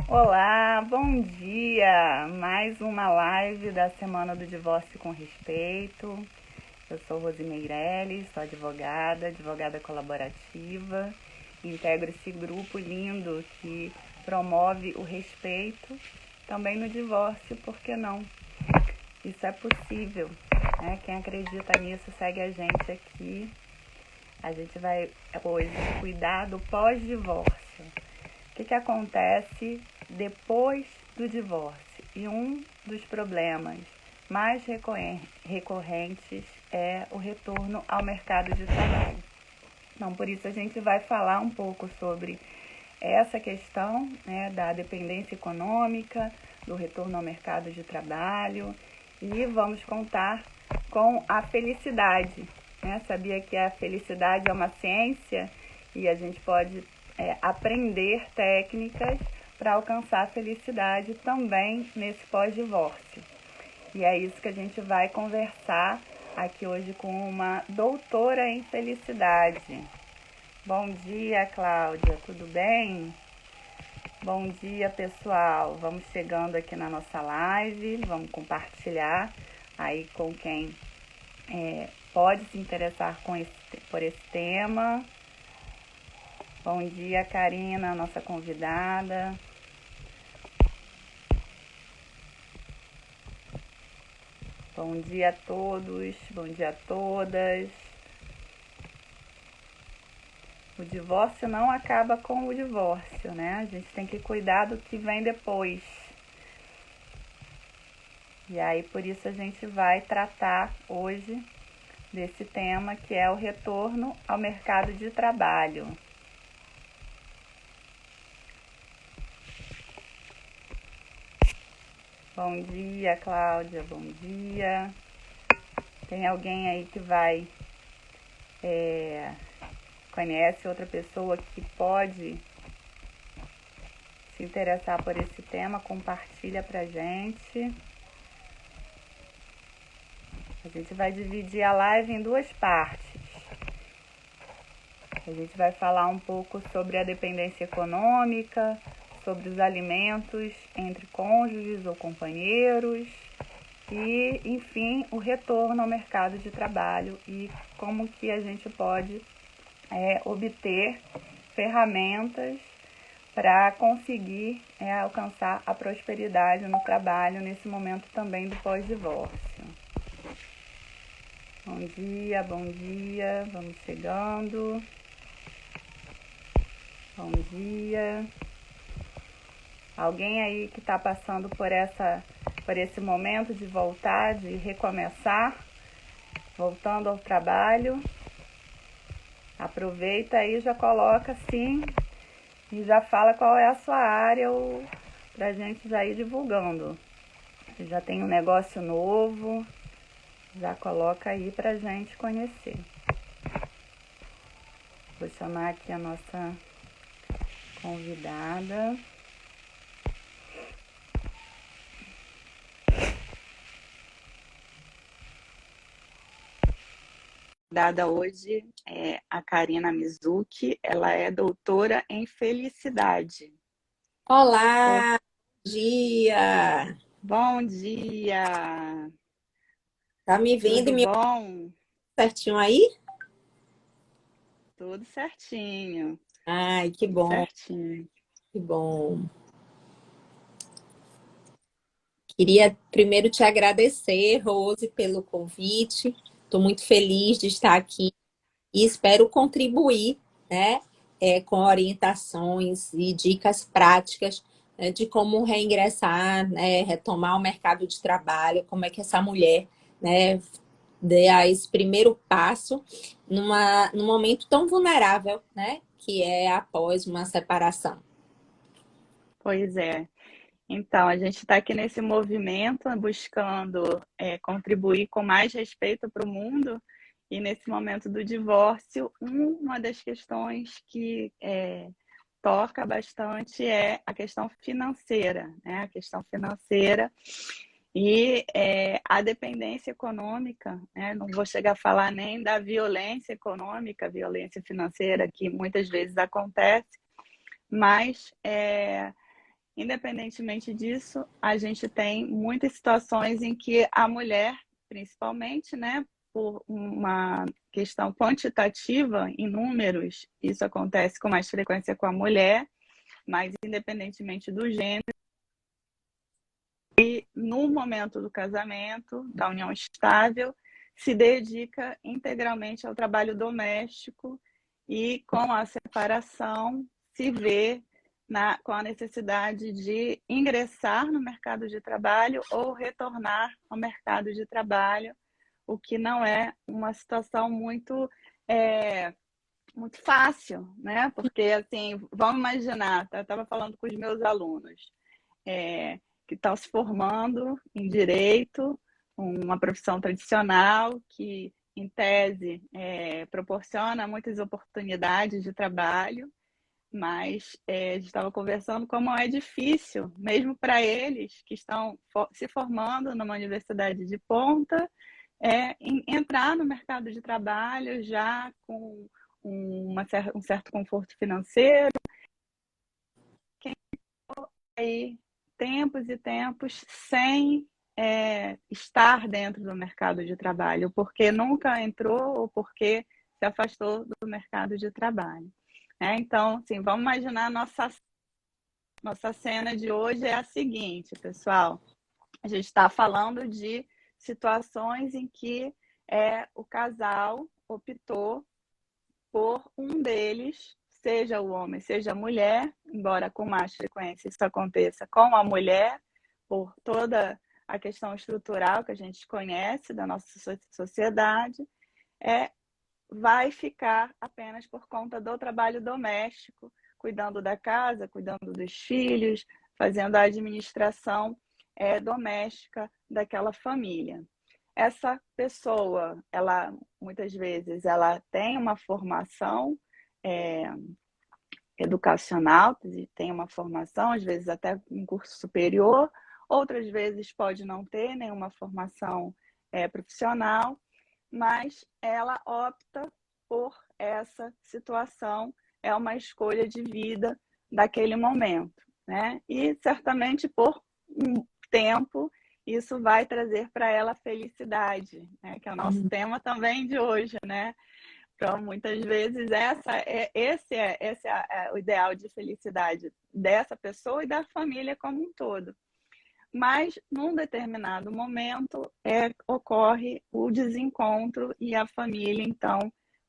Olá, bom dia! Mais uma live da Semana do Divórcio com Respeito. Eu sou Rose Meirelles, sou advogada colaborativa. Integro esse grupo lindo que promove o respeito também no divórcio, por que não? Isso é possível, né? Quem acredita nisso segue a gente aqui. A gente vai hoje cuidar do pós-divórcio. O que acontece depois do divórcio? E um dos problemas mais recorrentes é o retorno ao mercado de trabalho. Então, por isso a gente vai falar um pouco sobre essa questão, né, da dependência econômica, do retorno ao mercado de trabalho, e vamos contar com a felicidade, né? Sabia que a felicidade é uma ciência e a gente pode aprender técnicas para alcançar a felicidade também nesse pós-divórcio. E é isso que a gente vai conversar aqui hoje com uma doutora em felicidade. Bom dia, Cláudia, tudo bem? Bom dia, pessoal. Vamos chegando aqui na nossa live, vamos compartilhar aí com quem pode se interessar por esse tema. Bom dia, Karina, nossa convidada. Bom dia a todos, bom dia a todas. O divórcio não acaba com o divórcio, né? A gente tem que cuidar do que vem depois. E aí, por isso, a gente vai tratar hoje desse tema que é o retorno ao mercado de trabalho. Bom dia, Cláudia, bom dia. Tem alguém aí que conhece outra pessoa que pode se interessar por esse tema? Compartilha pra gente. A gente vai dividir a live em duas partes. A gente vai falar um pouco sobre a dependência econômica, sobre os alimentos entre cônjuges ou companheiros e, enfim, o retorno ao mercado de trabalho e como que a gente pode obter ferramentas para conseguir alcançar a prosperidade no trabalho nesse momento também do pós-divórcio. Bom dia, vamos chegando. Bom dia. Alguém aí que está passando por esse momento de voltar, de recomeçar, voltando ao trabalho? Aproveita aí, já coloca sim e já fala qual é a sua área para a gente já ir divulgando. Se já tem um negócio novo, já coloca aí para a gente conhecer. Vou chamar aqui a nossa convidada. Dada hoje é a Karina Mizuki, ela é doutora em felicidade. Olá, bom dia! Bom dia! Tá me vendo e Tudo me ouvindo bom? certinho aí? Tudo certinho, Ai, tudo certinho. que bom. Queria primeiro te agradecer, Rose, pelo convite. Estou muito feliz de estar aqui e espero contribuir, né, com orientações e dicas práticas, né, de como reingressar, né, retomar o mercado de trabalho, como é que essa mulher, né, dê esse primeiro passo num momento tão vulnerável, né, que é após uma separação. Pois é. Então, a gente está aqui nesse movimento buscando contribuir com mais respeito para o mundo e nesse momento do divórcio, uma das questões que toca bastante é a questão financeira, né? A questão financeira e a dependência econômica, né? Não vou chegar a falar nem da violência econômica, violência financeira, que muitas vezes acontece, mas independentemente disso, a gente tem muitas situações em que a mulher, principalmente, né, por uma questão quantitativa, em números, isso acontece com mais frequência com a mulher, mas independentemente do gênero, e no momento do casamento, da união estável, se dedica integralmente ao trabalho doméstico e com a separação se vê com a necessidade de ingressar no mercado de trabalho ou retornar ao mercado de trabalho, o que não é uma situação muito fácil, né? Porque, assim, vamos imaginar, eu estava falando com os meus alunos, que estão se formando em direito, uma profissão tradicional que, em tese, proporciona muitas oportunidades de trabalho, mas a gente estava conversando como é difícil, mesmo para eles que estão se formando numa universidade de ponta, entrar no mercado de trabalho já com um certo conforto financeiro. Aí, tempos e tempos sem estar dentro do mercado de trabalho, porque nunca entrou ou porque se afastou do mercado de trabalho. Então, assim, vamos imaginar nossa cena de hoje é a seguinte, pessoal. A gente está falando de situações em que o casal optou por um deles, seja o homem, seja a mulher, embora com mais frequência isso aconteça com a mulher, por toda a questão estrutural que a gente conhece da nossa sociedade, vai ficar apenas por conta do trabalho doméstico, cuidando da casa, cuidando dos filhos, fazendo a administração doméstica daquela família. Essa pessoa, ela muitas vezes ela tem uma formação educacional, tem uma formação, às vezes até um curso superior, outras vezes pode não ter nenhuma formação profissional, mas ela opta por essa situação, é uma escolha de vida daquele momento, né? E certamente por um tempo isso vai trazer para ela felicidade, né? Que é o nosso tema também de hoje, né? Então, muitas vezes esse é o ideal de felicidade dessa pessoa e da família como um todo. Mas, num determinado momento, ocorre o desencontro e a família, então,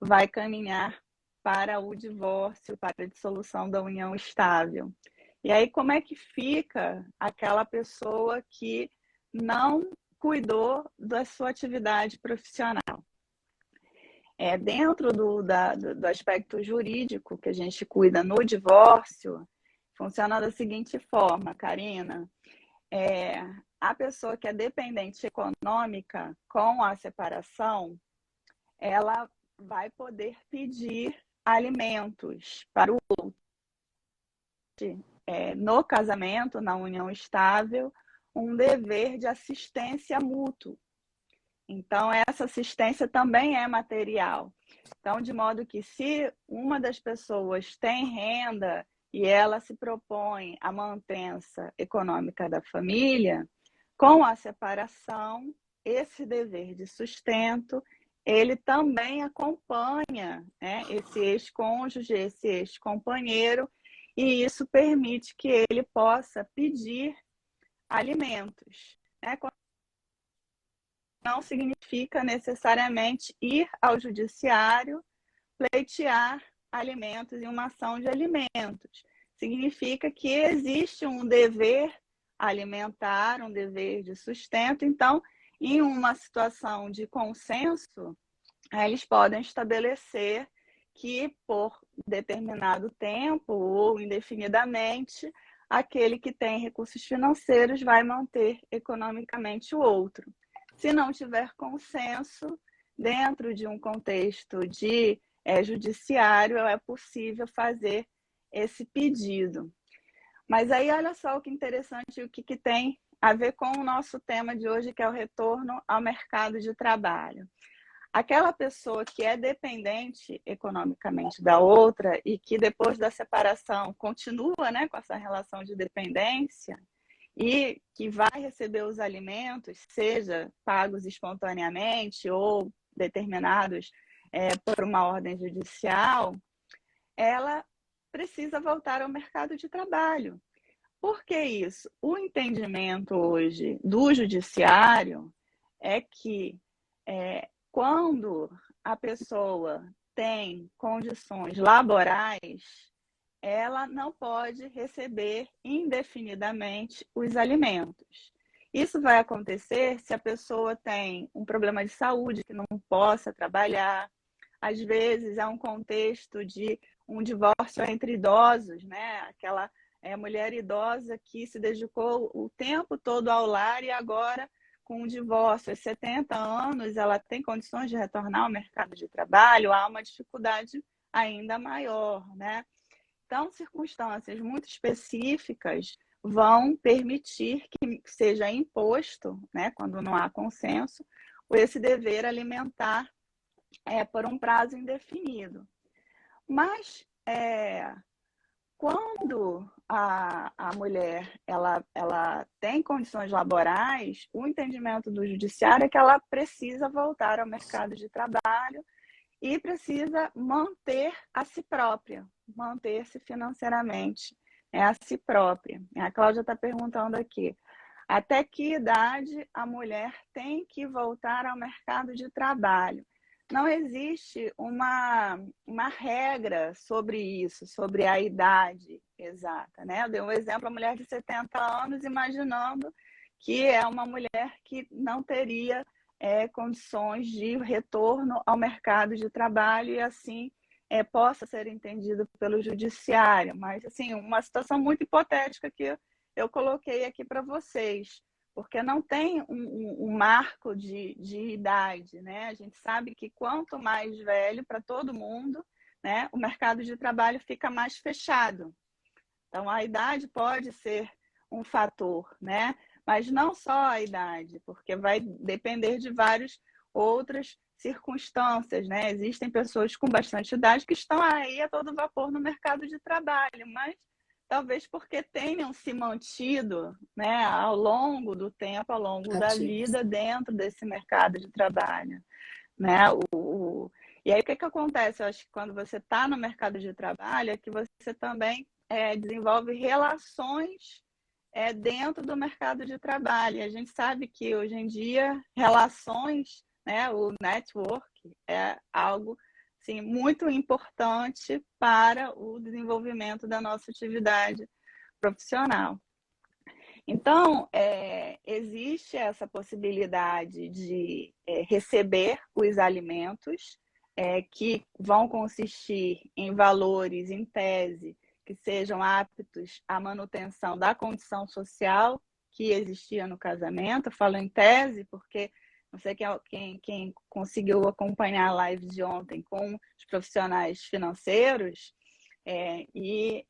vai caminhar para o divórcio, para a dissolução da união estável. E aí, como é que fica aquela pessoa que não cuidou da sua atividade profissional? Dentro do aspecto jurídico que a gente cuida no divórcio, funciona da seguinte forma, Karina. A pessoa que é dependente econômica com a separação, ela vai poder pedir alimentos para o outro. No casamento, na união estável, um dever de assistência mútua. Então, essa assistência também é material. Então, de modo que se uma das pessoas tem renda e ela se propõe a mantença econômica da família, com a separação, esse dever de sustento, ele também acompanha, né, esse ex-cônjuge, esse ex-companheiro, e isso permite que ele possa pedir alimentos, né? Não significa necessariamente ir ao judiciário pleitear alimentos em uma ação de alimentos. Significa que existe um dever alimentar, um dever de sustento. Então, em uma situação de consenso, eles podem estabelecer que, por determinado tempo ou indefinidamente, aquele que tem recursos financeiros vai manter economicamente o outro. Se não tiver consenso, dentro de um contexto de judiciário, é possível fazer esse pedido. Mas aí, olha só o que interessante, o que tem a ver com o nosso tema de hoje, que é o retorno ao mercado de trabalho. aquela pessoa que é dependente economicamente da outra e que depois da separação continua, né, com essa relação de dependência e que vai receber os alimentos, seja pagos espontaneamente ou determinados por uma ordem judicial, ela precisa voltar ao mercado de trabalho. Por que isso? O entendimento hoje do judiciário é que quando a pessoa tem condições laborais, ela não pode receber indefinidamente os alimentos. Isso vai acontecer se a pessoa tem um problema de saúde que não possa trabalhar. Às vezes é um contexto de um divórcio entre idosos, né? Aquela mulher idosa que se dedicou o tempo todo ao lar e agora, com um divórcio aos 70 anos, ela tem condições de retornar ao mercado de trabalho, há uma dificuldade ainda maior, né? Então, circunstâncias muito específicas vão permitir que seja imposto, né, quando não há consenso, esse dever alimentar por um prazo indefinido. Mas quando a mulher ela tem condições laborais, o entendimento do judiciário é que ela precisa voltar ao mercado de trabalho e precisa manter a si própria, manter-se financeiramente a si própria. A Cláudia está perguntando aqui, até que idade a mulher tem que voltar ao mercado de trabalho? Não existe uma regra sobre isso, sobre a idade exata, né? Eu dei um exemplo, a mulher de 70 anos, imaginando que é uma mulher que não teria condições de retorno ao mercado de trabalho e assim possa ser entendido pelo judiciário. Mas, assim, uma situação muito hipotética que eu coloquei aqui para vocês, porque não tem um marco de idade, né? A gente sabe que quanto mais velho para todo mundo, né, o mercado de trabalho fica mais fechado. Então, a idade pode ser um fator, né? Mas não só a idade, porque vai depender de várias outras circunstâncias, né? Existem pessoas com bastante idade que estão aí a todo vapor no mercado de trabalho, mas talvez porque tenham se mantido, né, ao longo do tempo, ao longo da vida, dentro desse mercado de trabalho, né? E aí o que acontece? Eu acho que quando você está no mercado de trabalho é que você também desenvolve relações dentro do mercado de trabalho. E a gente sabe que hoje em dia relações, né, o network é algo assim, muito importante para o desenvolvimento da nossa atividade profissional. Então, existe essa possibilidade de receber os alimentos que vão consistir em valores, em tese, que sejam aptos à manutenção da condição social que existia no casamento. Eu falo em tese porque não sei quem conseguiu acompanhar a live de ontem com os profissionais financeiros, e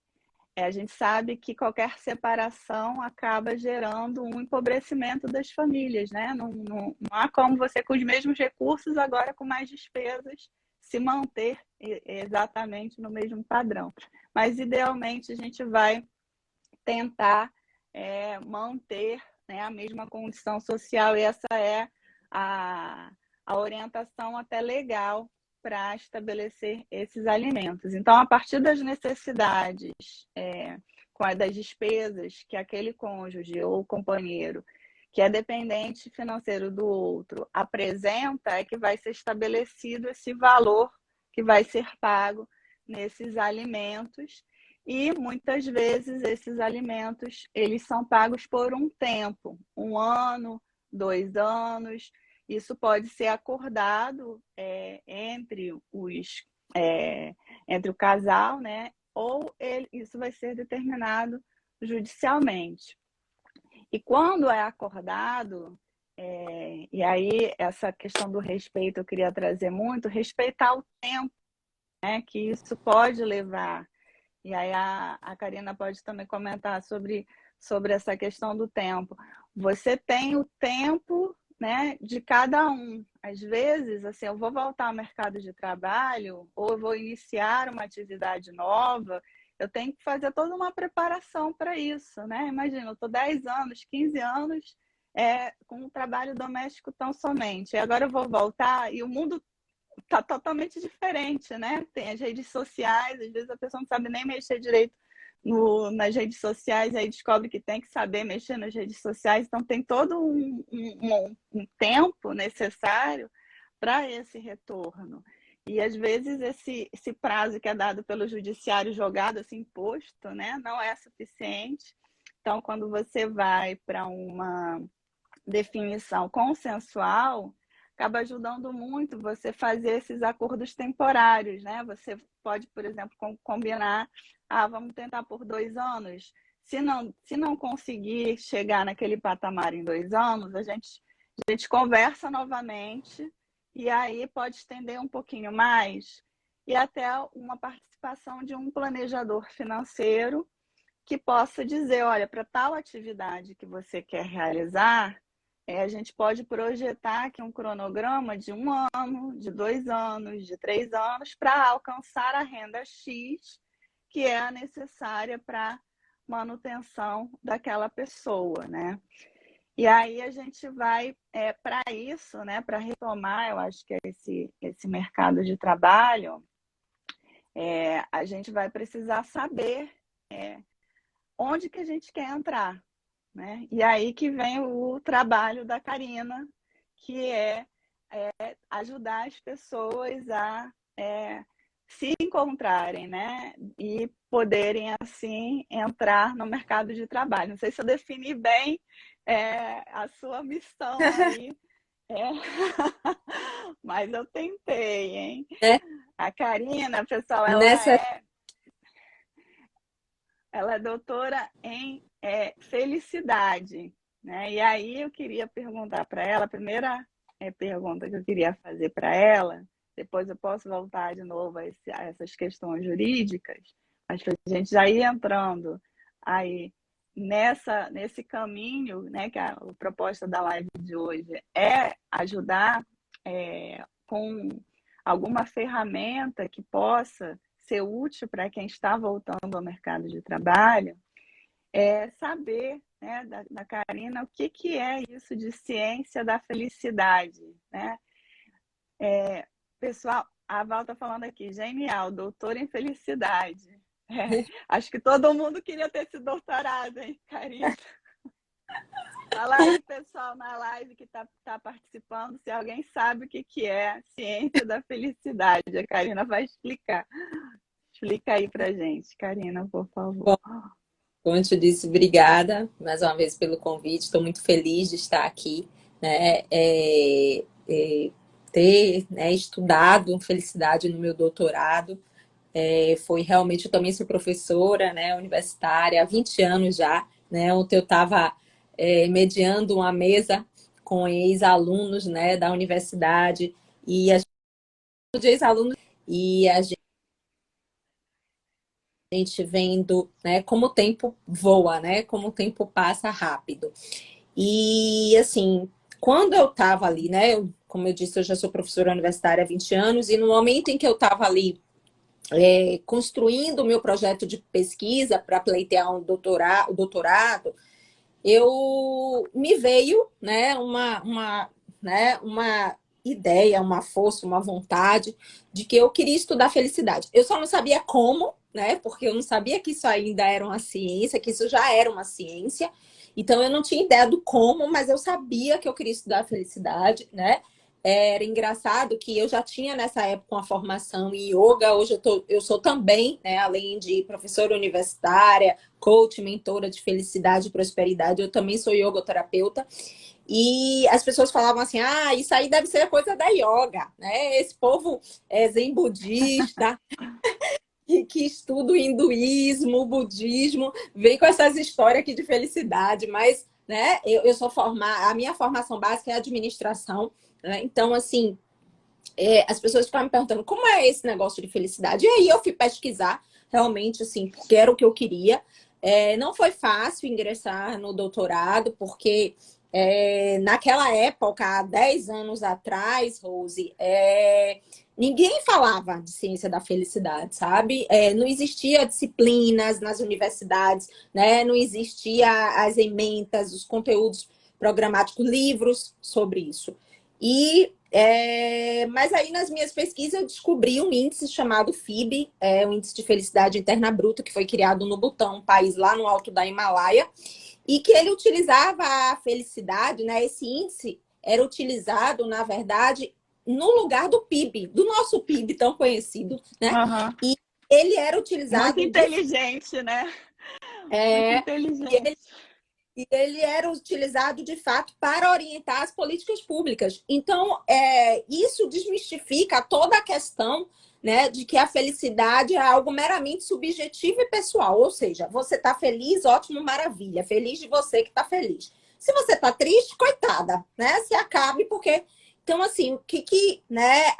a gente sabe que qualquer separação acaba gerando um empobrecimento das famílias, né? Não há como você, com os mesmos recursos, agora com mais despesas, se manter exatamente no mesmo padrão. Mas, idealmente, a gente vai tentar manter, né, a mesma condição social, e essa é a orientação até legal para estabelecer esses alimentos. Então, a partir das necessidades, das despesas que aquele cônjuge ou companheiro que é dependente financeiro do outro apresenta, é que vai ser estabelecido esse valor que vai ser pago nesses alimentos. E muitas vezes esses alimentos eles são pagos por um tempo, 1 ano, 2 anos. Isso pode ser acordado entre o casal, né? Ou isso vai ser determinado judicialmente. E quando é acordado, e aí essa questão do respeito eu queria trazer muito, respeitar o tempo, né, que isso pode levar. E aí a Karina pode também comentar sobre essa questão do tempo. Você tem o tempo né, de cada um. Às vezes, assim, eu vou voltar ao mercado de trabalho ou eu vou iniciar uma atividade nova, eu tenho que fazer toda uma preparação para isso, né? Imagina, eu estou 10 anos, 15 anos com um trabalho doméstico tão somente. E agora eu vou voltar e o mundo está totalmente diferente, né? Tem as redes sociais, às vezes a pessoa não sabe nem mexer direito nas redes sociais, aí descobre que tem que saber mexer nas redes sociais, então tem todo um tempo necessário para esse retorno. E às vezes esse prazo que é dado pelo judiciário jogado, assim, imposto, né, não é suficiente. Então, quando você vai para uma definição consensual, acaba ajudando muito você fazer esses acordos temporários, né? Você pode, por exemplo, combinar, vamos tentar por 2 anos. Se não conseguir chegar naquele patamar em 2 anos, a gente conversa novamente e aí pode estender um pouquinho mais e até uma participação de um planejador financeiro que possa dizer, olha, para tal atividade que você quer realizar, a gente pode projetar aqui um cronograma de 1 ano, de 2 anos, de 3 anos, para alcançar a renda X, que é a necessária para manutenção daquela pessoa, né? E aí a gente vai, para isso, né, para retomar, eu acho que é esse mercado de trabalho, a gente vai precisar saber onde que a gente quer entrar, né? E aí que vem o trabalho da Karina, que é ajudar as pessoas a se encontrarem, né? E poderem, assim, entrar no mercado de trabalho. Não sei se eu defini bem a sua missão aí, mas eu tentei, hein? É, A Karina, pessoal, nessa ela é doutora em felicidade, né? E aí eu queria perguntar para ela, a primeira pergunta que eu queria fazer para ela, depois eu posso voltar de novo a essas questões jurídicas, mas para a gente já ir entrando aí nesse caminho, né, que a proposta da live de hoje é ajudar com alguma ferramenta que possa ser útil para quem está voltando ao mercado de trabalho, saber, né, da Karina o que é isso de ciência da felicidade, né? Pessoal, a Val está falando aqui, genial, doutora em felicidade. Acho que todo mundo queria ter esse doutorado, hein, Karina? Fala aí, pessoal, na live que está participando, se alguém sabe o que é ciência da felicidade. A Karina vai explicar. Explica aí pra gente, Karina, por favor. Como eu te disse, obrigada mais uma vez pelo convite. Estou muito feliz de estar aqui, né? Ter, né, estudado felicidade no meu doutorado. Foi realmente, eu também sou professora, né, universitária há 20 anos já, né? Ontem eu estava mediando uma mesa com ex-alunos, né, da universidade e a de ex-alunos e a gente vendo, né, como o tempo voa, né, como o tempo passa rápido. E, assim, quando eu estava ali, né, como eu disse, eu já sou professora universitária há 20 anos, e no momento em que eu estava ali construindo o meu projeto de pesquisa para pleitear o doutorado, eu me veio, né, uma ideia, uma força, uma vontade de que eu queria estudar felicidade. Eu só não sabia como, né? Porque eu não sabia que isso ainda era uma ciência, que isso já era uma ciência. Então eu não tinha ideia do como, mas eu sabia que eu queria estudar felicidade, né? Era engraçado que eu já tinha nessa época uma formação em yoga. Hoje eu sou também, né, além de professora universitária, coach, mentora de felicidade e prosperidade, eu também sou yogoterapeuta. E as pessoas falavam assim, isso aí deve ser coisa da yoga, né? Esse povo é zen budista, que estuda o hinduísmo, o budismo, vem com essas histórias aqui de felicidade, mas, né, eu sou formada, a minha formação básica é administração, né? Então, assim, as pessoas ficavam me perguntando como é esse negócio de felicidade. E aí eu fui pesquisar, realmente, assim, porque era o que eu queria. Não foi fácil ingressar no doutorado, porque naquela época, há 10 anos atrás, Rose, ninguém falava de ciência da felicidade, sabe? Não existia disciplinas nas universidades, né? Não existia as ementas, os conteúdos programáticos, livros sobre isso. Mas aí nas minhas pesquisas eu descobri um índice chamado FIB, o Índice de Felicidade Interna Bruta, que foi criado no Butão, um país lá no alto da Himalaia, e que ele utilizava a felicidade, né? Esse índice era utilizado, na verdade, no lugar do PIB, do nosso PIB tão conhecido, né? Uhum. E ele era Muito utilizado inteligente, né? Muito é, inteligente. e ele era utilizado de fato para orientar as políticas públicas. Então, isso desmistifica toda a questão, né, de que a felicidade é algo meramente subjetivo e pessoal. Ou seja, você está feliz, ótimo, maravilha. Feliz de você que está feliz. Se você está triste, coitada, né? Se acabe, porque. Então, assim, o que né,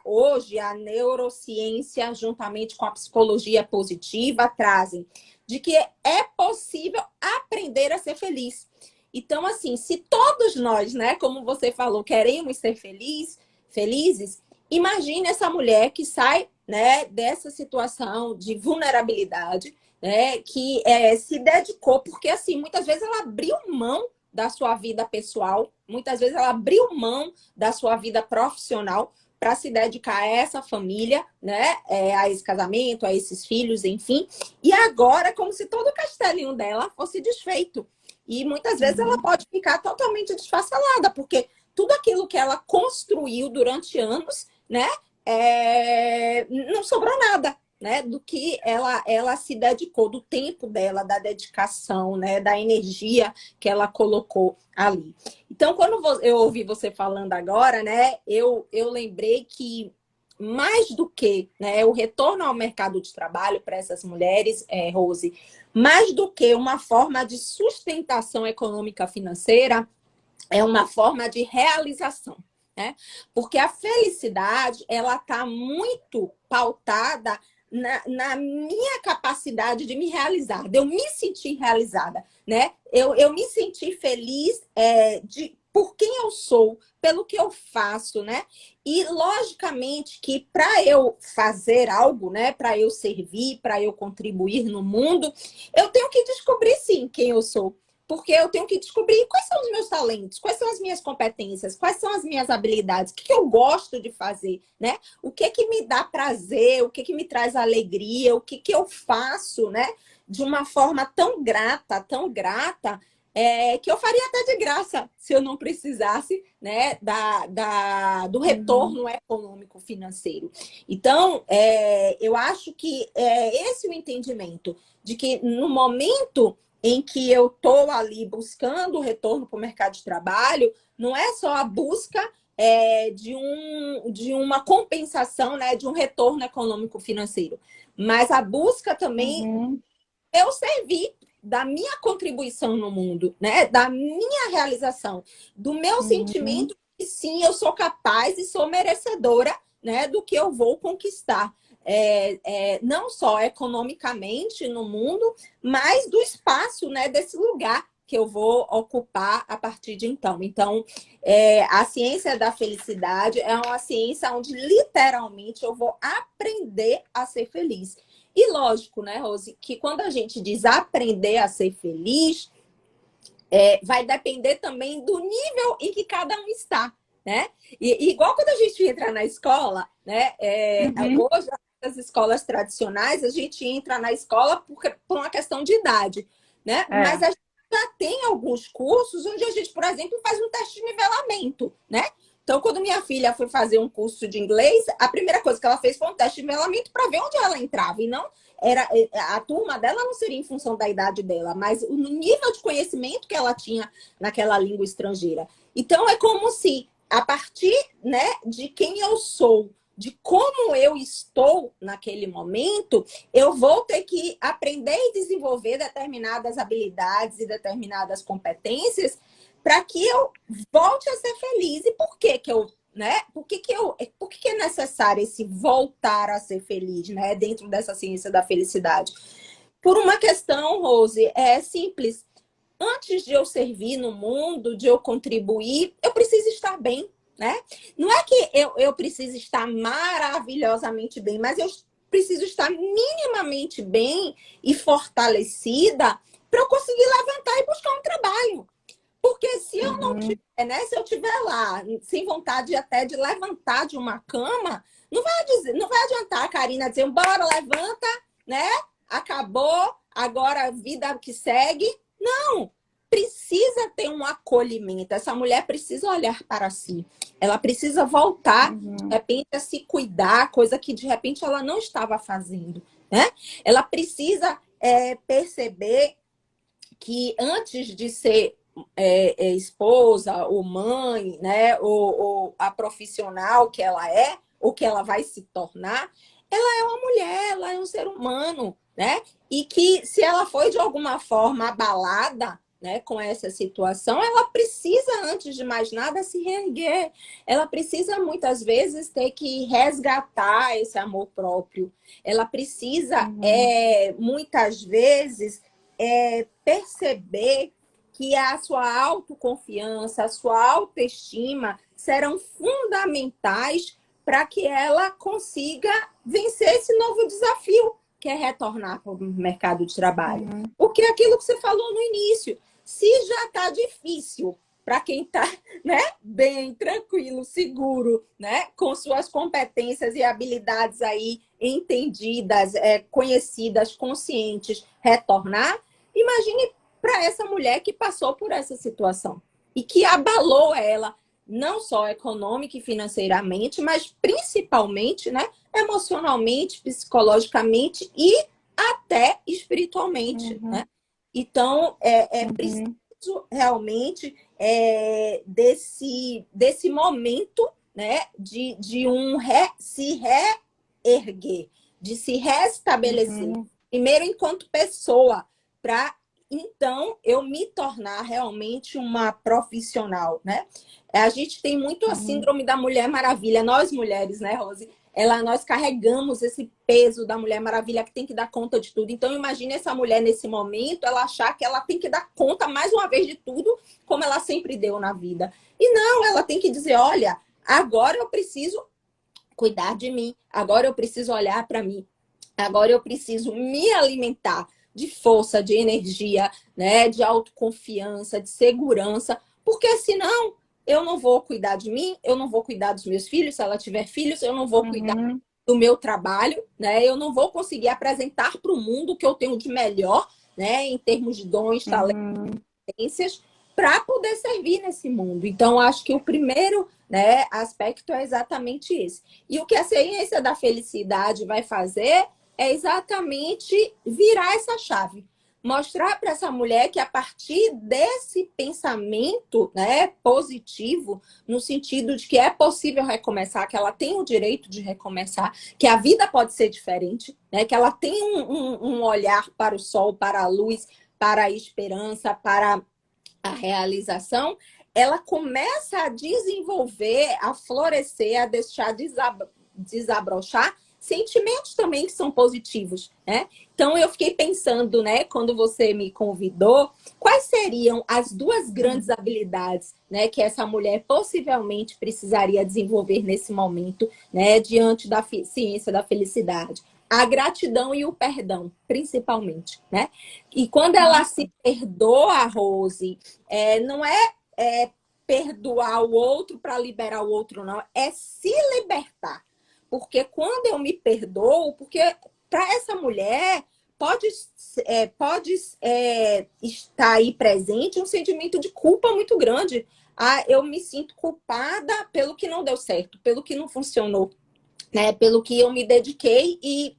hoje a neurociência, juntamente com a psicologia positiva, trazem de que é possível aprender a ser feliz. Então, assim, se todos nós, né, como você falou, queremos ser felizes, imagine essa mulher que sai, né, dessa situação de vulnerabilidade, né, que se dedicou, porque assim, muitas vezes ela abriu mão da sua vida pessoal, muitas vezes ela abriu mão da sua vida profissional para se dedicar a essa família, né, a esse casamento, a esses filhos, enfim. E agora, como se todo o castelinho dela fosse desfeito. E muitas vezes ela pode ficar totalmente desfacelada, porque tudo aquilo que ela construiu durante anos, né, não sobrou nada, né, do que ela se dedicou, do tempo dela, da dedicação, né, da energia que ela colocou ali. Então, quando eu ouvi você falando agora, né, eu lembrei que mais do que, né, o retorno ao mercado de trabalho para essas mulheres, Rose, mais do que uma forma de sustentação econômica financeira, é uma forma de realização, né? Porque a felicidade, ela está muito pautada na minha capacidade de me realizar, de eu me sentir realizada, né? Eu me sentir feliz por quem eu sou, pelo que eu faço, né? E logicamente que para eu fazer algo, né, para eu servir, para eu contribuir no mundo, eu tenho que descobrir sim quem eu sou. Porque eu tenho que descobrir quais são os meus talentos, quais são as minhas competências, quais são as minhas habilidades, o que eu gosto de fazer, né? O que me dá prazer, o que me traz alegria, o que eu faço, né? De uma forma tão grata, que eu faria até de graça se eu não precisasse, né, do retorno econômico financeiro. Então, eu acho que esse é o entendimento de que no momento em que eu estou ali buscando o retorno para o mercado de trabalho, não é só a busca de uma compensação, né, de um retorno econômico financeiro, mas a busca também eu servir da minha contribuição no mundo, né, da minha realização, do meu sentimento que sim, eu sou capaz e sou merecedora, né, do que eu vou conquistar. Não só economicamente no mundo, mas do espaço, né, desse lugar que eu vou ocupar a partir de então. Então, a ciência da felicidade é uma ciência onde literalmente eu vou aprender a ser feliz. E lógico, né, Rose, que quando a gente diz aprender a ser feliz, vai depender também do nível em que cada um está, né? E igual quando a gente entra na escola, né? Hoje, as escolas tradicionais, a gente entra na escola por uma questão de idade, né? Mas a gente já tem alguns cursos onde a gente, por exemplo, faz um teste de nivelamento, né? Então, quando minha filha foi fazer um curso de inglês, a primeira coisa que ela fez foi um teste de nivelamento para ver onde ela entrava. E não a turma dela não seria em função da idade dela, mas o nível de conhecimento que ela tinha naquela língua estrangeira. Então, é como se, a partir, né, de quem eu sou, de como eu estou naquele momento, eu vou ter que aprender e desenvolver determinadas habilidades e determinadas competências para que eu volte a ser feliz. E por que eu, né? Por que é necessário esse voltar a ser feliz, né? Dentro dessa ciência da felicidade? Por uma questão, Rose, é simples. Antes de eu servir no mundo, de eu contribuir, eu preciso estar bem, né? Não é que eu preciso estar maravilhosamente bem, mas eu preciso estar minimamente bem e fortalecida para eu conseguir levantar e buscar um trabalho. Porque se eu não Uhum. tiver, né? Se eu tiver lá, sem vontade até de levantar de uma cama, não vai adiantar a Karina dizer, bora, levanta, né? Acabou, agora a vida que segue. Não, precisa ter um acolhimento. Essa mulher precisa olhar para si. Ela precisa voltar, de Uhum. repente, a se cuidar, coisa que de repente ela não estava fazendo, né? Ela precisa perceber que antes de ser esposa ou mãe, né, ou a profissional que ela é, ou que ela vai se tornar, ela é uma mulher, ela é um ser humano, né? E que se ela foi de alguma forma abalada, né, com essa situação, ela precisa, antes de mais nada, se reerguer. Ela precisa, muitas vezes, ter que resgatar esse amor próprio. Ela precisa, Uhum. muitas vezes, perceber que a sua autoconfiança, a sua autoestima serão fundamentais para que ela consiga vencer esse novo desafio, que é retornar para o mercado de trabalho. Uhum. Porque aquilo que você falou no início, se já está difícil para quem está, né, bem, tranquilo, seguro, né, com suas competências e habilidades aí entendidas, conhecidas, conscientes, retornar, imagine para essa mulher que passou por essa situação e que abalou ela, não só econômica e financeiramente, mas principalmente, né, emocionalmente, psicologicamente e até espiritualmente, né? Uhum. Então, é preciso Uhum. realmente desse momento, né, de se reerguer, de se restabelecer. Uhum. Primeiro, enquanto pessoa, para então eu me tornar realmente uma profissional, né? A gente tem muito a Uhum. síndrome da Mulher Maravilha, nós mulheres, né, Rose? Nós carregamos esse peso da Mulher Maravilha que tem que dar conta de tudo. Então, imagine essa mulher nesse momento, ela achar que ela tem que dar conta mais uma vez de tudo, como ela sempre deu na vida. E não, ela tem que dizer: olha, agora eu preciso cuidar de mim, agora eu preciso olhar para mim, agora eu preciso me alimentar de força, de energia, né, de autoconfiança, de segurança, porque senão eu não vou cuidar de mim, eu não vou cuidar dos meus filhos, se ela tiver filhos, eu não vou cuidar Uhum. do meu trabalho, né? Eu não vou conseguir apresentar para o mundo o que eu tenho de melhor, né, em termos de dons, talentos, Uhum. para poder servir nesse mundo. Então, acho que o primeiro, né, aspecto é exatamente esse. E o que a ciência da felicidade vai fazer é exatamente virar essa chave. Mostrar para essa mulher que a partir desse pensamento, né, positivo, no sentido de que é possível recomeçar, que ela tem o direito de recomeçar, que a vida pode ser diferente, né, que ela tem um olhar para o sol, para a luz, para a esperança, para a realização, ela começa a desenvolver, a florescer, a deixar desabrochar sentimentos também que são positivos, né? Então eu fiquei pensando, né, quando você me convidou, quais seriam as duas grandes habilidades, né, que essa mulher possivelmente precisaria desenvolver nesse momento, né, diante da ciência da felicidade? A gratidão e o perdão, principalmente, né? E quando ela se Nossa. perdoa, Rose, não é perdoar o outro para liberar o outro, não. É se libertar. Porque quando eu me perdoo, porque para essa mulher pode estar aí presente um sentimento de culpa muito grande. Ah, eu me sinto culpada pelo que não deu certo, pelo que não funcionou, né? Pelo que eu me dediquei e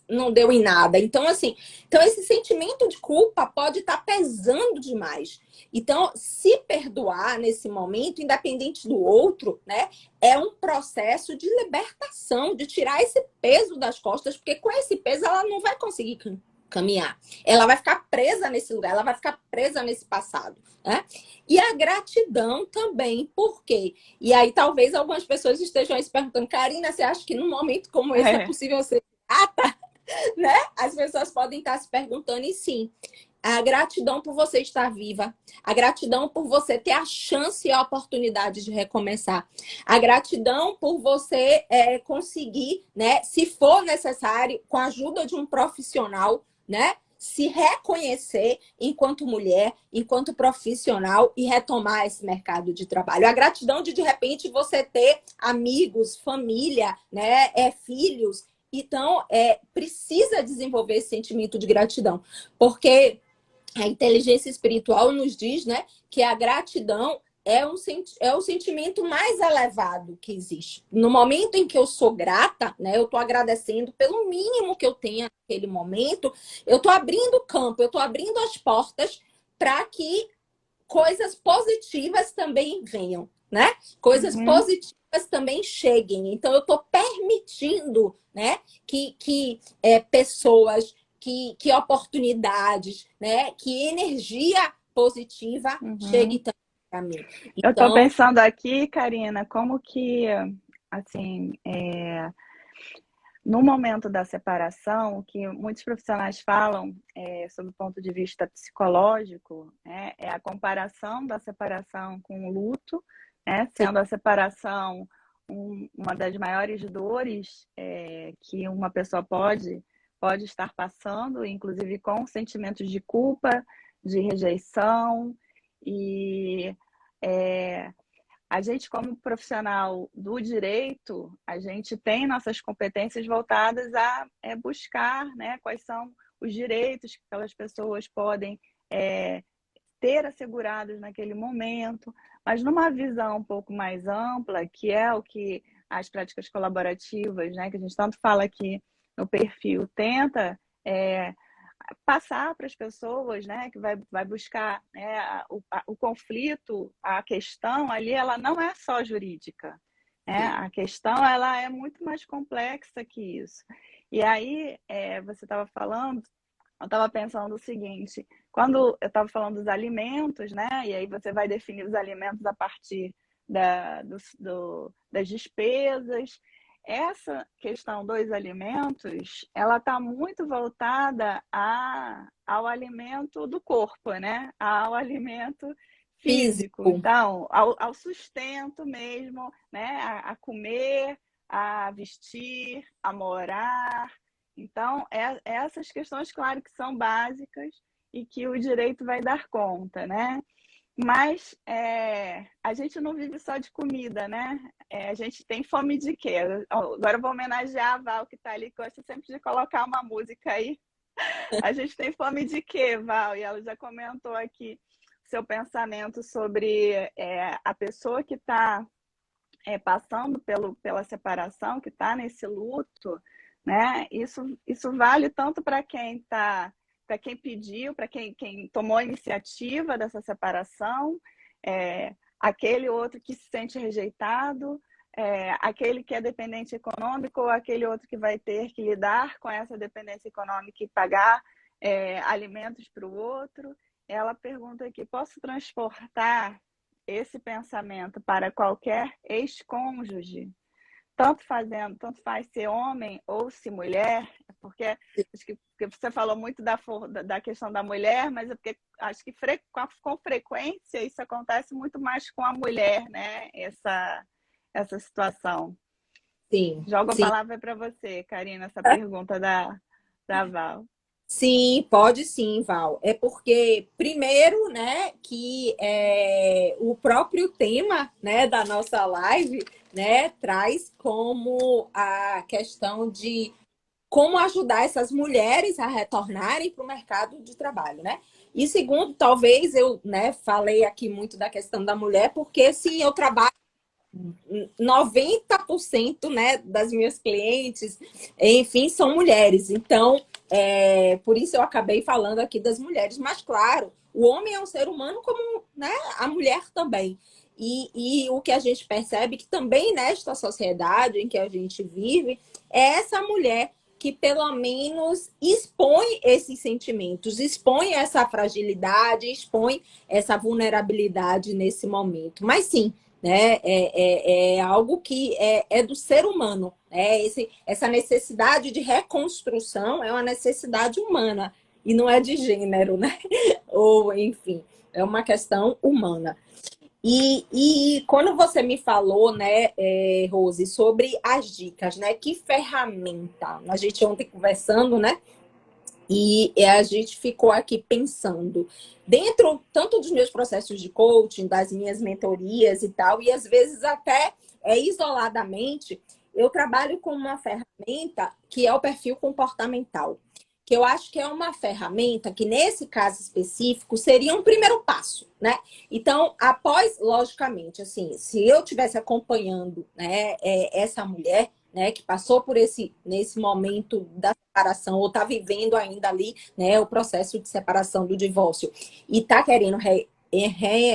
não deu em nada. Então, assim, então esse sentimento de culpa pode estar pesando demais. Então, se perdoar nesse momento, independente do outro, né, é um processo de libertação, de tirar esse peso das costas, porque com esse peso ela não vai conseguir caminhar. Ela vai ficar presa nesse lugar, ela vai ficar presa nesse passado, né? E a gratidão também, por quê? E aí talvez algumas pessoas estejam aí se perguntando: Karina, você acha que num momento como esse é É. possível ser grata? né? As pessoas podem estar se perguntando, e sim, a gratidão por você estar viva, a gratidão por você ter a chance e a oportunidade de recomeçar, a gratidão por você conseguir, né, se for necessário, com a ajuda de um profissional, né, se reconhecer enquanto mulher, enquanto profissional e retomar esse mercado de trabalho. A gratidão de repente, você ter amigos, família, né, filhos. Então, precisa desenvolver esse sentimento de gratidão, porque a inteligência espiritual nos diz, né, que a gratidão é o sentimento mais elevado que existe. No momento em que eu sou grata, né, eu estou agradecendo pelo mínimo que eu tenho naquele momento, eu estou abrindo o campo, eu estou abrindo as portas para que coisas positivas também venham, né? Coisas positivas também cheguem. Então, eu estou permitindo, né, que pessoas, que oportunidades, né, que energia positiva chegue também para mim. Eu estou Então, pensando aqui, Karina, como que, assim, no momento da separação, o que muitos profissionais falam, sob o ponto de vista psicológico, é a comparação da separação com o luto, né? Sendo a separação uma das maiores dores que uma pessoa pode estar passando, inclusive com sentimentos de culpa, de rejeição, e a gente, como profissional do direito, a gente tem nossas competências voltadas a buscar, né, quais são os direitos que aquelas pessoas podem ter assegurados naquele momento, mas numa visão um pouco mais ampla, que é o que as práticas colaborativas, né, que a gente tanto fala aqui no perfil, tenta passar para as pessoas, né, que vai buscar, né, o conflito, a questão ali, ela não é só jurídica, né? A questão ela é muito mais complexa que isso. E aí você estava falando, eu estava pensando o seguinte: quando eu estava falando dos alimentos, né, e aí você vai definir os alimentos a partir das despesas. Essa questão dos alimentos, ela está muito voltada ao alimento do corpo, né? Ao alimento físico. físico. Então, ao sustento mesmo, né? A comer, a vestir, a morar. Então, essas questões, claro, que são básicas e que o direito vai dar conta, né? Mas a gente não vive só de comida, né? A gente tem fome de quê? Agora eu vou homenagear a Val, que está ali, que gosta sempre de colocar uma música aí. A gente tem fome de quê, Val? E ela já comentou aqui seu pensamento sobre a pessoa que está passando pela separação, que está nesse luto, né? Isso vale tanto para quem está, para quem pediu, para quem tomou a iniciativa dessa separação, aquele outro que se sente rejeitado, aquele que é dependente econômico, ou aquele outro que vai ter que lidar com essa dependência econômica e pagar alimentos para o outro. Ela pergunta aqui: posso transportar esse pensamento para qualquer ex-cônjuge? Tanto faz ser homem ou se mulher, porque acho que você falou muito da questão da mulher, mas é porque acho que com frequência isso acontece muito mais com a mulher, né? Essa situação. Sim, Jogo a sim. palavra para você, Karina, essa pergunta da Val. Sim, pode sim, Val. É porque, primeiro, né, que o próprio tema, né, da nossa live, né, traz como a questão de como ajudar essas mulheres a retornarem para o mercado de trabalho, né? E segundo, talvez eu, né, falei aqui muito da questão da mulher, porque sim, eu trabalho 90%, né, das minhas clientes, enfim, são mulheres. Então, por isso eu acabei falando aqui das mulheres. Mas, claro, o homem é um ser humano como, né, a mulher também. E o que a gente percebe que também nesta sociedade em que a gente vive, é essa mulher que pelo menos expõe esses sentimentos, expõe essa fragilidade, expõe essa vulnerabilidade nesse momento. Mas sim, né? É algo que é do ser humano, né? Essa necessidade de reconstrução é uma necessidade humana e não é de gênero, né? Ou, enfim, é uma questão humana. E quando você me falou, né, Rose, sobre as dicas, né? Que ferramenta? A gente ontem conversando, né? E a gente ficou aqui pensando, dentro tanto dos meus processos de coaching, das minhas mentorias e tal, e às vezes até isoladamente, eu trabalho com uma ferramenta que é o perfil comportamental, que eu acho que é uma ferramenta que, nesse caso específico, seria um primeiro passo, né? Então, após, logicamente, assim, se eu estivesse acompanhando, né, essa mulher, né, que passou por nesse momento da separação, ou está vivendo ainda ali, né, o processo de separação do divórcio, e está querendo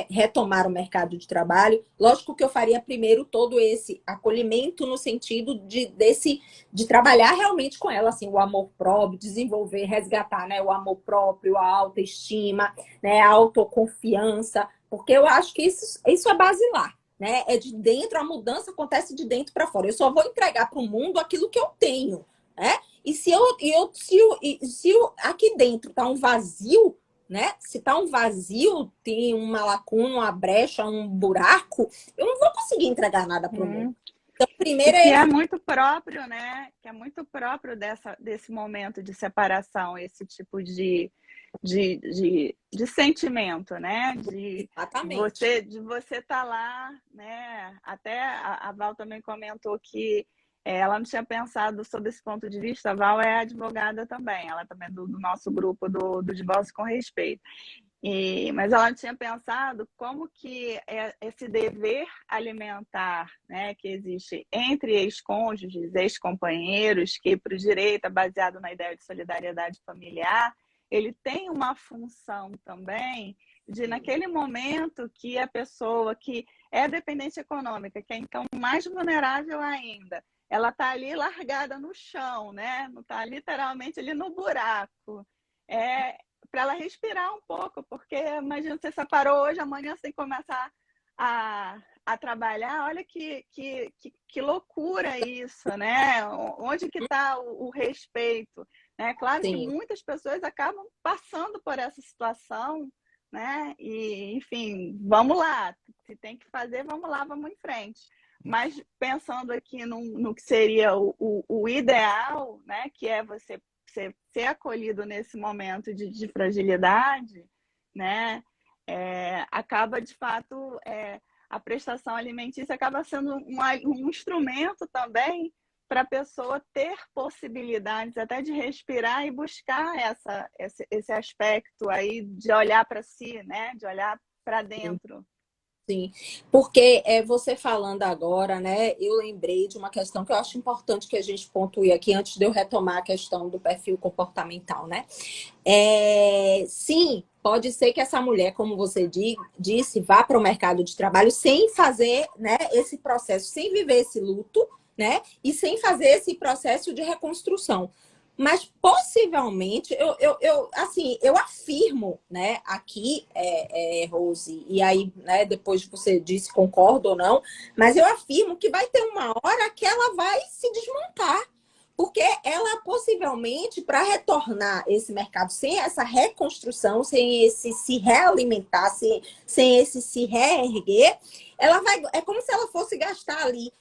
retomar o mercado de trabalho, lógico que eu faria primeiro todo esse acolhimento no sentido de trabalhar realmente com ela, assim, o amor próprio, desenvolver, resgatar, né, o amor próprio, a autoestima, né, a autoconfiança, porque eu acho que isso é basilar. Né? É de dentro, a mudança acontece de dentro para fora. Eu só vou entregar para o mundo aquilo que eu tenho, né? E se aqui dentro tá um vazio, né? Se tá um vazio, tem uma lacuna, uma brecha, um buraco, eu não vou conseguir entregar nada para o mundo. Então, E primeiro que é é esse. muito próprio, né? Que é muito próprio desse momento de separação, esse tipo de sentimento, né? Exatamente. De você estar lá, né? Até a Val também comentou que ela não tinha pensado sobre esse ponto de vista. A Val é advogada também, ela também é do nosso grupo do Divórcio com Respeito. Mas ela tinha pensado como que esse dever alimentar, né, que existe entre ex-cônjuges, ex-companheiros, que para o direito é baseado na ideia de solidariedade familiar, ele tem uma função também de, naquele momento que a pessoa que é dependente econômica, que é então mais vulnerável ainda, ela está ali largada no chão, né? Não está literalmente ali no buraco. Para ela respirar um pouco, porque imagina, você separou hoje, amanhã você começar a trabalhar, olha que loucura isso, né? Onde que está o respeito? É claro que Sim. muitas pessoas acabam passando por essa situação, né? E, enfim, vamos lá, se tem que fazer, vamos lá, vamos em frente. Mas pensando aqui no que seria o ideal, né? Que é você ser acolhido nesse momento de fragilidade, né? Acaba, de fato, a prestação alimentícia acaba sendo um instrumento também para a pessoa ter possibilidades até de respirar e buscar esse aspecto aí de olhar para si, né? De olhar para dentro. Sim, porque você falando agora, né, eu lembrei de uma questão que eu acho importante que a gente pontue aqui antes de eu retomar a questão do perfil comportamental, né? Sim, pode ser que essa mulher, como você disse, vá para o mercado de trabalho sem fazer, né, esse processo, sem viver esse luto, né, e sem fazer esse processo de reconstrução. Mas possivelmente, assim, eu afirmo, né, aqui, Rose, e aí, né, depois você disse concordo ou não, mas eu afirmo que vai ter uma hora que ela vai se desmontar, porque ela possivelmente, para retornar esse mercado sem essa reconstrução, sem esse se realimentar, sem esse se reerguer, ela vai. É como se ela fosse gastar ali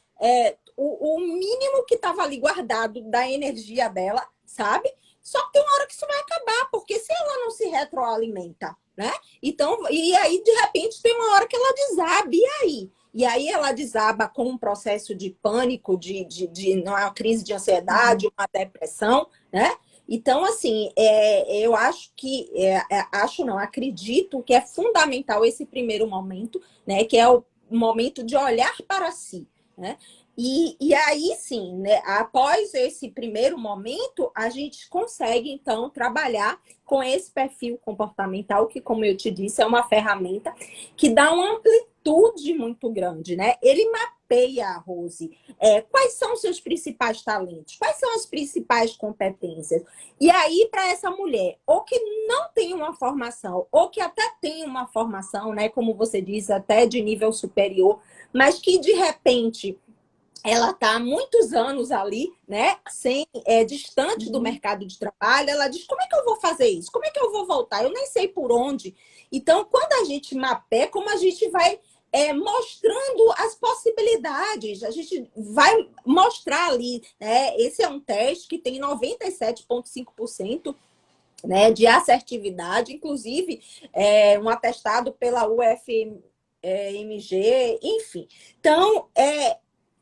o mínimo que estava ali guardado da energia dela, sabe? Só que tem uma hora que isso vai acabar, porque se ela não se retroalimenta, né? Então, e aí, de repente, tem uma hora que ela desaba, e aí? E aí ela desaba com um processo de pânico, de uma crise de ansiedade, uma depressão, né? Então, assim, eu acho que, acho não, acredito que é fundamental esse primeiro momento, né? Que é o momento de olhar para si, né? E aí sim, né, após esse primeiro momento, a gente consegue, então, trabalhar com esse perfil comportamental, que, como eu te disse, é uma ferramenta que dá uma amplitude amplitude muito grande, né? Ele mapeia, Rose, quais são os seus principais talentos, quais são as principais competências. E aí, para essa mulher, ou que não tem uma formação, ou que até tem uma formação, né? Como você disse, até de nível superior, mas que de repente ela está há muitos anos ali, né, distante do mercado de trabalho, ela diz, como é que eu vou fazer isso? Como é que eu vou voltar? Eu nem sei por onde. Então, quando a gente mapeia, como a gente vai mostrando as possibilidades, a gente vai mostrar ali, né, esse é um teste que tem 97,5%, né, de assertividade, inclusive um atestado pela UFMG, enfim. Então,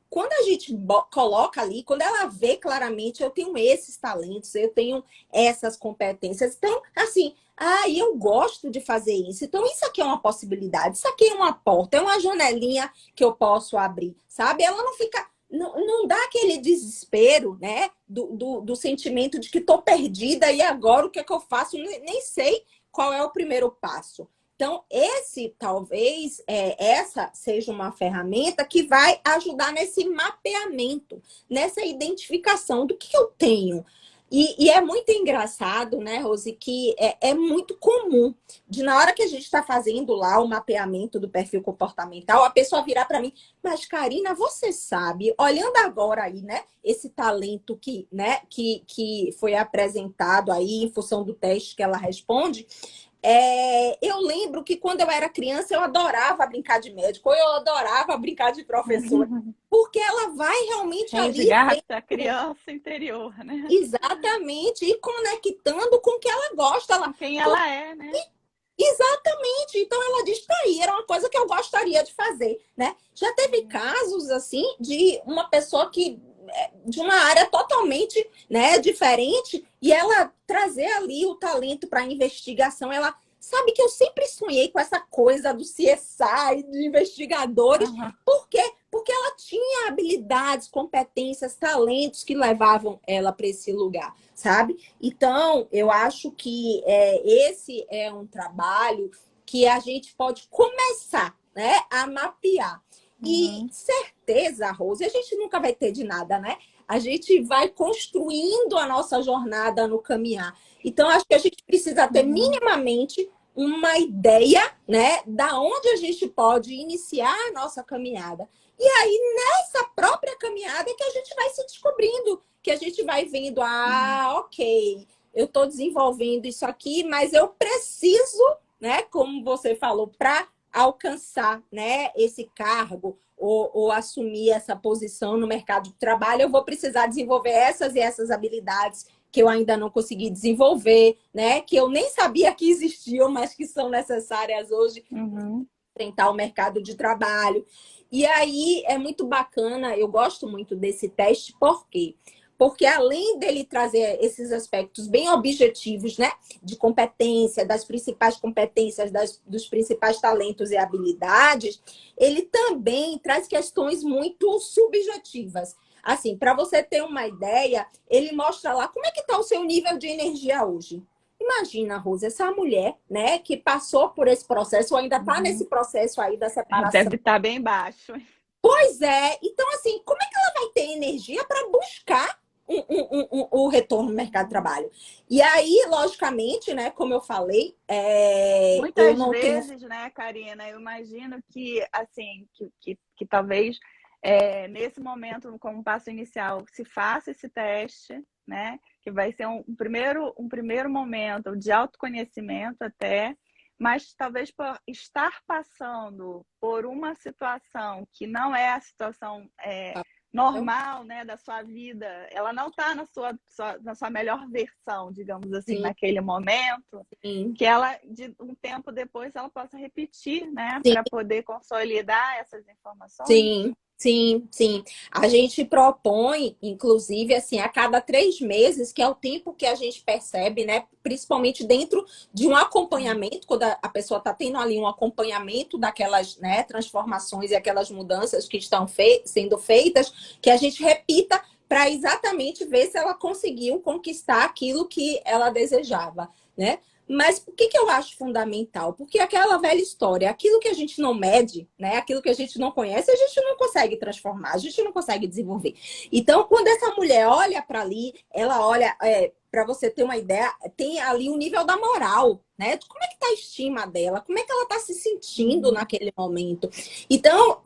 quando a gente coloca ali, quando ela vê claramente, eu tenho esses talentos, eu tenho essas competências. Então, assim, eu gosto de fazer isso. Então, isso aqui é uma possibilidade, isso aqui é uma porta, é uma janelinha que eu posso abrir, sabe? Ela não fica. Não dá aquele desespero, né? Do sentimento de que estou perdida e agora o que é que eu faço? Nem sei qual é o primeiro passo. Então, essa seja uma ferramenta que vai ajudar nesse mapeamento, nessa identificação do que eu tenho. E é muito engraçado, né, Rose, que é muito comum de na hora que a gente está fazendo lá o mapeamento do perfil comportamental, a pessoa virar para mim, mas Karina, você sabe, olhando agora aí, né, esse talento que foi apresentado aí em função do teste que ela responde, eu lembro que quando eu era criança eu adorava brincar de médico, ou eu adorava brincar de professora, porque ela vai realmente ali resgata a criança interior, né? exatamente, e conectando com o que ela gosta. Com quem ela é, né? Exatamente. Então ela diz, tá aí, era uma coisa que eu gostaria de fazer, né? Já teve casos, assim, de uma pessoa que de uma área totalmente, né, diferente, e ela trazer ali o talento para investigação. Ela sabe que eu sempre sonhei com essa coisa do CSI, de investigadores. Por quê? Porque ela tinha habilidades, competências, talentos que levavam ela para esse lugar, sabe? Então, eu acho que esse é um trabalho que a gente pode começar, né, a mapear. E certeza, Rose, a gente nunca vai ter de nada, né? A gente vai construindo a nossa jornada no caminhar. Então, acho que a gente precisa ter minimamente uma ideia, né, da onde a gente pode iniciar a nossa caminhada. E aí, nessa própria caminhada, é que a gente vai se descobrindo, que a gente vai vendo, ok, eu estou desenvolvendo isso aqui, mas eu preciso, né, como você falou, para alcançar, né, esse cargo ou assumir essa posição no mercado de trabalho, eu vou precisar desenvolver essas e essas habilidades que eu ainda não consegui desenvolver, né, que eu nem sabia que existiam, mas que são necessárias hoje para enfrentar o mercado de trabalho. E aí é muito bacana, eu gosto muito desse teste, por quê? Porque além dele trazer esses aspectos bem objetivos, né, de competência, das principais competências, dos principais talentos e habilidades, ele também traz questões muito subjetivas. Assim, para você ter uma ideia, ele mostra lá como é que está o seu nível de energia hoje. Imagina, Rosa, essa mulher, né, que passou por esse processo, ou ainda está nesse processo aí da separação. Deve estar bem baixo. Pois é. Então, assim, como é que ela vai ter energia para buscar o retorno no mercado de trabalho? E aí, logicamente, né, como eu falei, muitas eu não vezes, tenho... né, Karina, eu imagino que, assim, que talvez nesse momento, como passo inicial, se faça esse teste, né, que vai ser um primeiro momento de autoconhecimento até, mas talvez por estar passando por uma situação que não é a situação normal, né, da sua vida, ela não está na sua melhor versão, digamos assim, Sim, naquele momento, sim. que ela, de um tempo depois, ela possa repetir, né, Sim. para poder consolidar essas informações. Sim, sim, sim. A gente propõe, inclusive, assim, a cada 3 meses, que é o tempo que a gente percebe, né? Principalmente dentro de um acompanhamento, quando a pessoa está tendo ali um acompanhamento daquelas, né, transformações e aquelas mudanças que estão sendo feitas, que a gente repita para exatamente ver se ela conseguiu conquistar aquilo que ela desejava, né? Mas por que eu acho fundamental? Porque aquela velha história, aquilo que a gente não mede, né? Aquilo que a gente não conhece, a gente não consegue transformar, a gente não consegue desenvolver. Então, quando essa mulher olha para ali, ela olha, para você ter uma ideia, tem ali o nível da moral, né? Como é que tá a estima dela? Como é que ela está se sentindo naquele momento? Então,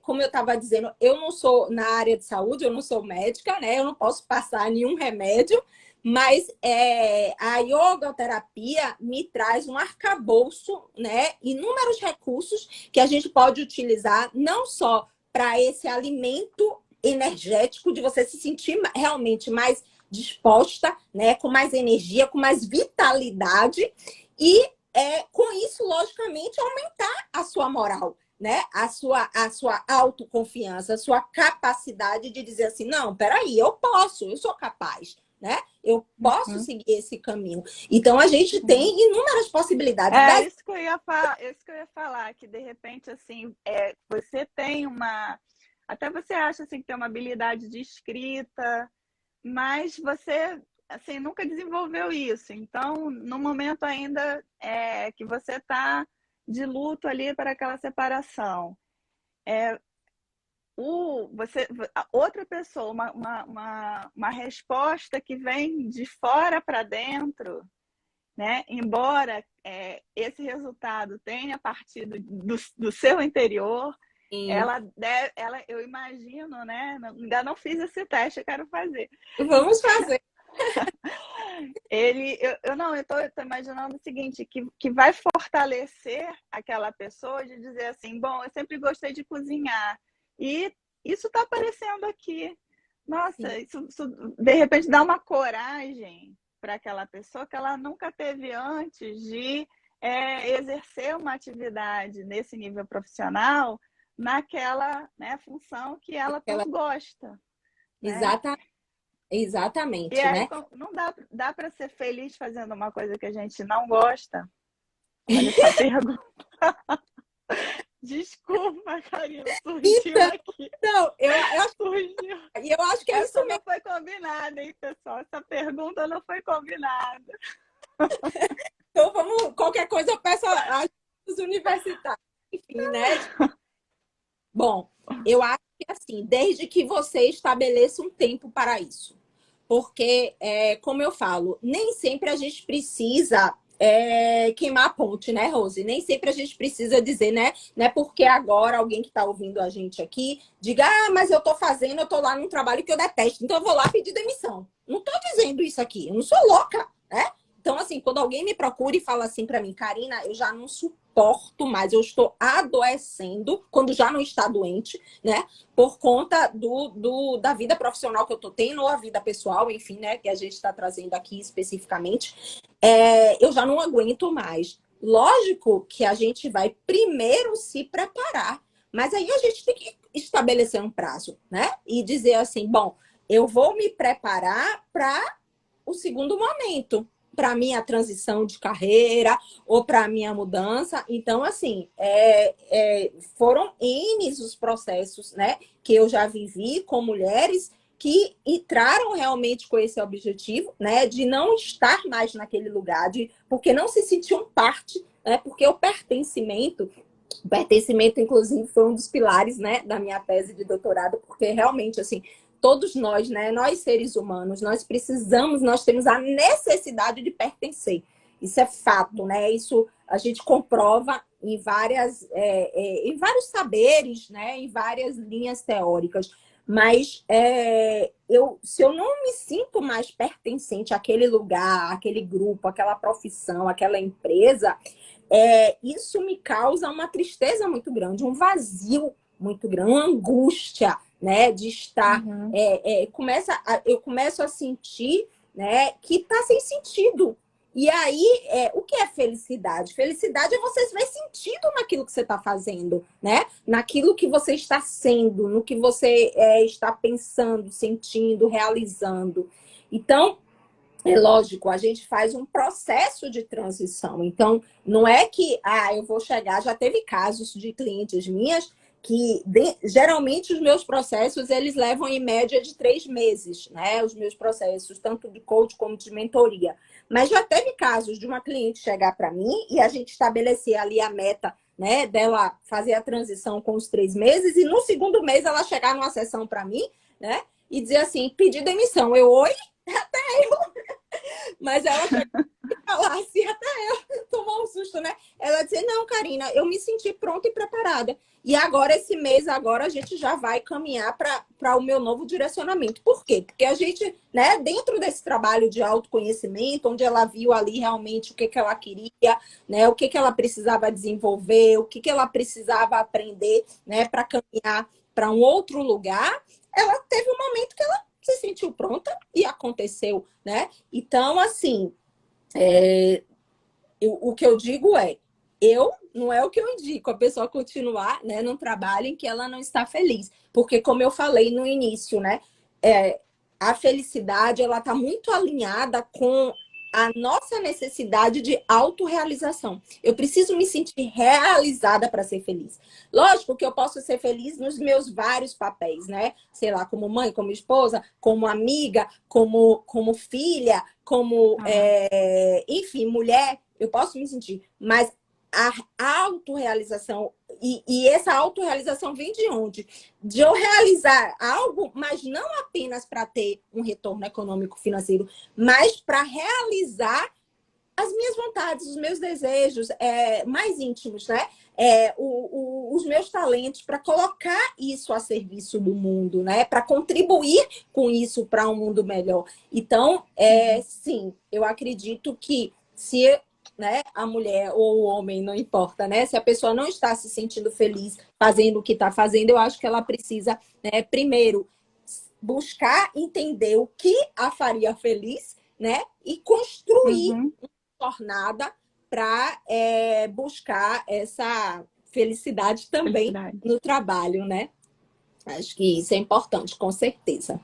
como eu estava dizendo, eu não sou na área de saúde, eu não sou médica, né? Eu não posso passar nenhum remédio, mas a yogoterapia me traz um arcabouço, né? Inúmeros recursos que a gente pode utilizar, não só para esse alimento energético, de você se sentir realmente mais disposta, né? Com mais energia, com mais vitalidade, e com isso, logicamente, aumentar a sua moral, né? A sua autoconfiança, a sua capacidade de dizer assim, não, peraí, eu posso, eu sou capaz, né? Eu posso seguir esse caminho. Então, a gente tem inúmeras possibilidades. Isso que eu ia falar, que de repente, assim, você tem uma... Até você acha assim, que tem uma habilidade de escrita, mas você assim, nunca desenvolveu isso. Então, no momento ainda que você está de luto ali para aquela separação, outra pessoa, uma resposta que vem de fora para dentro, né? Embora esse resultado tenha partido do seu interior, eu imagino, né? Ainda não fiz esse teste, eu quero fazer. Vamos fazer. Eu tô imaginando o seguinte, que vai fortalecer aquela pessoa de dizer assim, bom, eu sempre gostei de cozinhar e isso está aparecendo aqui. Nossa, isso de repente dá uma coragem para aquela pessoa que ela nunca teve antes de exercer uma atividade nesse nível profissional naquela, né, função que ela tanto gosta. Né? Exatamente, E aí né? não dá para ser feliz fazendo uma coisa que a gente não gosta? Olha essa pergunta. Desculpa, Karina, surgiu aqui. Não, eu acho que é isso Essa mesmo. não foi combinada, hein, pessoal? Essa pergunta não foi combinada. Então, qualquer coisa eu peço aos universitários. Enfim, né? Bom, eu acho que assim, desde que você estabeleça um tempo para isso. Porque, como eu falo, nem sempre a gente precisa queimar a ponte, né, Rose? Nem sempre a gente precisa dizer, né? Não é porque agora alguém que está ouvindo a gente aqui diga, mas eu tô lá num trabalho que eu detesto, então eu vou lá pedir demissão. Não tô dizendo isso aqui, eu não sou louca, né? Então, assim, quando alguém me procura e fala assim para mim, Karina, eu já não suporto mais, eu estou adoecendo, quando já não está doente, né? Por conta da vida profissional que eu tô tendo, ou a vida pessoal, enfim, né? Que a gente está trazendo aqui especificamente, eu já não aguento mais. Lógico que a gente vai primeiro se preparar, mas aí a gente tem que estabelecer um prazo, né? E dizer assim, bom, eu vou me preparar para o segundo momento, para minha transição de carreira ou para minha mudança. Então, assim, foram N os processos, né, que eu já vivi com mulheres que entraram realmente com esse objetivo, né, de não estar mais naquele lugar, porque não se sentiam parte, né, porque o pertencimento, inclusive, foi um dos pilares, né, da minha tese de doutorado, porque realmente, assim, todos nós, né, nós seres humanos, nós temos a necessidade de pertencer. Isso é fato, né? Isso a gente comprova em vários saberes, né, em várias linhas teóricas. Mas se eu não me sinto mais pertencente àquele lugar, àquele grupo, àquela profissão, àquela empresa, isso me causa uma tristeza muito grande, um vazio muito grande, uma angústia, né, de estar. Eu começo a sentir, né, que está sem sentido. E aí, o que é felicidade? Felicidade é você ver sentido naquilo que você está fazendo, né? Naquilo que você está sendo, no que você está pensando, sentindo, realizando. Então, é lógico, a gente faz um processo de transição. Então, não é que eu vou chegar. Já teve casos de clientes minhas que geralmente os meus processos eles levam em média de 3 meses, né? Os meus processos, tanto de coach como de mentoria. Mas já teve casos de uma cliente chegar para mim e a gente estabelecer ali a meta, né, dela fazer a transição com os 3 meses, e no segundo mês ela chegar numa sessão para mim, né, e dizer assim, pedir demissão. Eu, oi? Mas ela chegou e falasse, até eu tomar um susto, né? Ela disse, não, Karina, eu me senti pronta e preparada. E agora, esse mês, agora a gente já vai caminhar para o meu novo direcionamento. Por quê? Porque a gente, né, dentro desse trabalho de autoconhecimento, onde ela viu ali realmente o que, que ela queria, né, o que, que ela precisava desenvolver, o que, que ela precisava aprender, né, para caminhar para um outro lugar, ela teve um momento que ela se sentiu pronta e aconteceu, né? Então, assim, o que eu digo é, não é o que eu indico, a pessoa continuar, né, num trabalho em que ela não está feliz. Porque, como eu falei no início, né, a felicidade, ela está muito alinhada com a nossa necessidade de autorrealização. Eu preciso me sentir realizada para ser feliz. Lógico que eu posso ser feliz nos meus vários papéis, né? Sei lá, como mãe, como esposa, como amiga, como filha, como, enfim, mulher. Eu posso me sentir, mas a autorrealização, e essa autorrealização vem de onde? De eu realizar algo, mas não apenas para ter um retorno econômico financeiro, mas para realizar as minhas vontades, os meus desejos mais íntimos, né? Os meus talentos, para colocar isso a serviço do mundo, né? Para contribuir com isso para um mundo melhor. Então, sim, eu acredito que se, né, a mulher ou o homem, não importa, né? Se a pessoa não está se sentindo feliz fazendo o que está fazendo, eu acho que ela precisa, né, primeiro, buscar entender o que a faria feliz, né? E construir jornada para buscar essa felicidade também no trabalho, né? Acho que isso é importante, com certeza.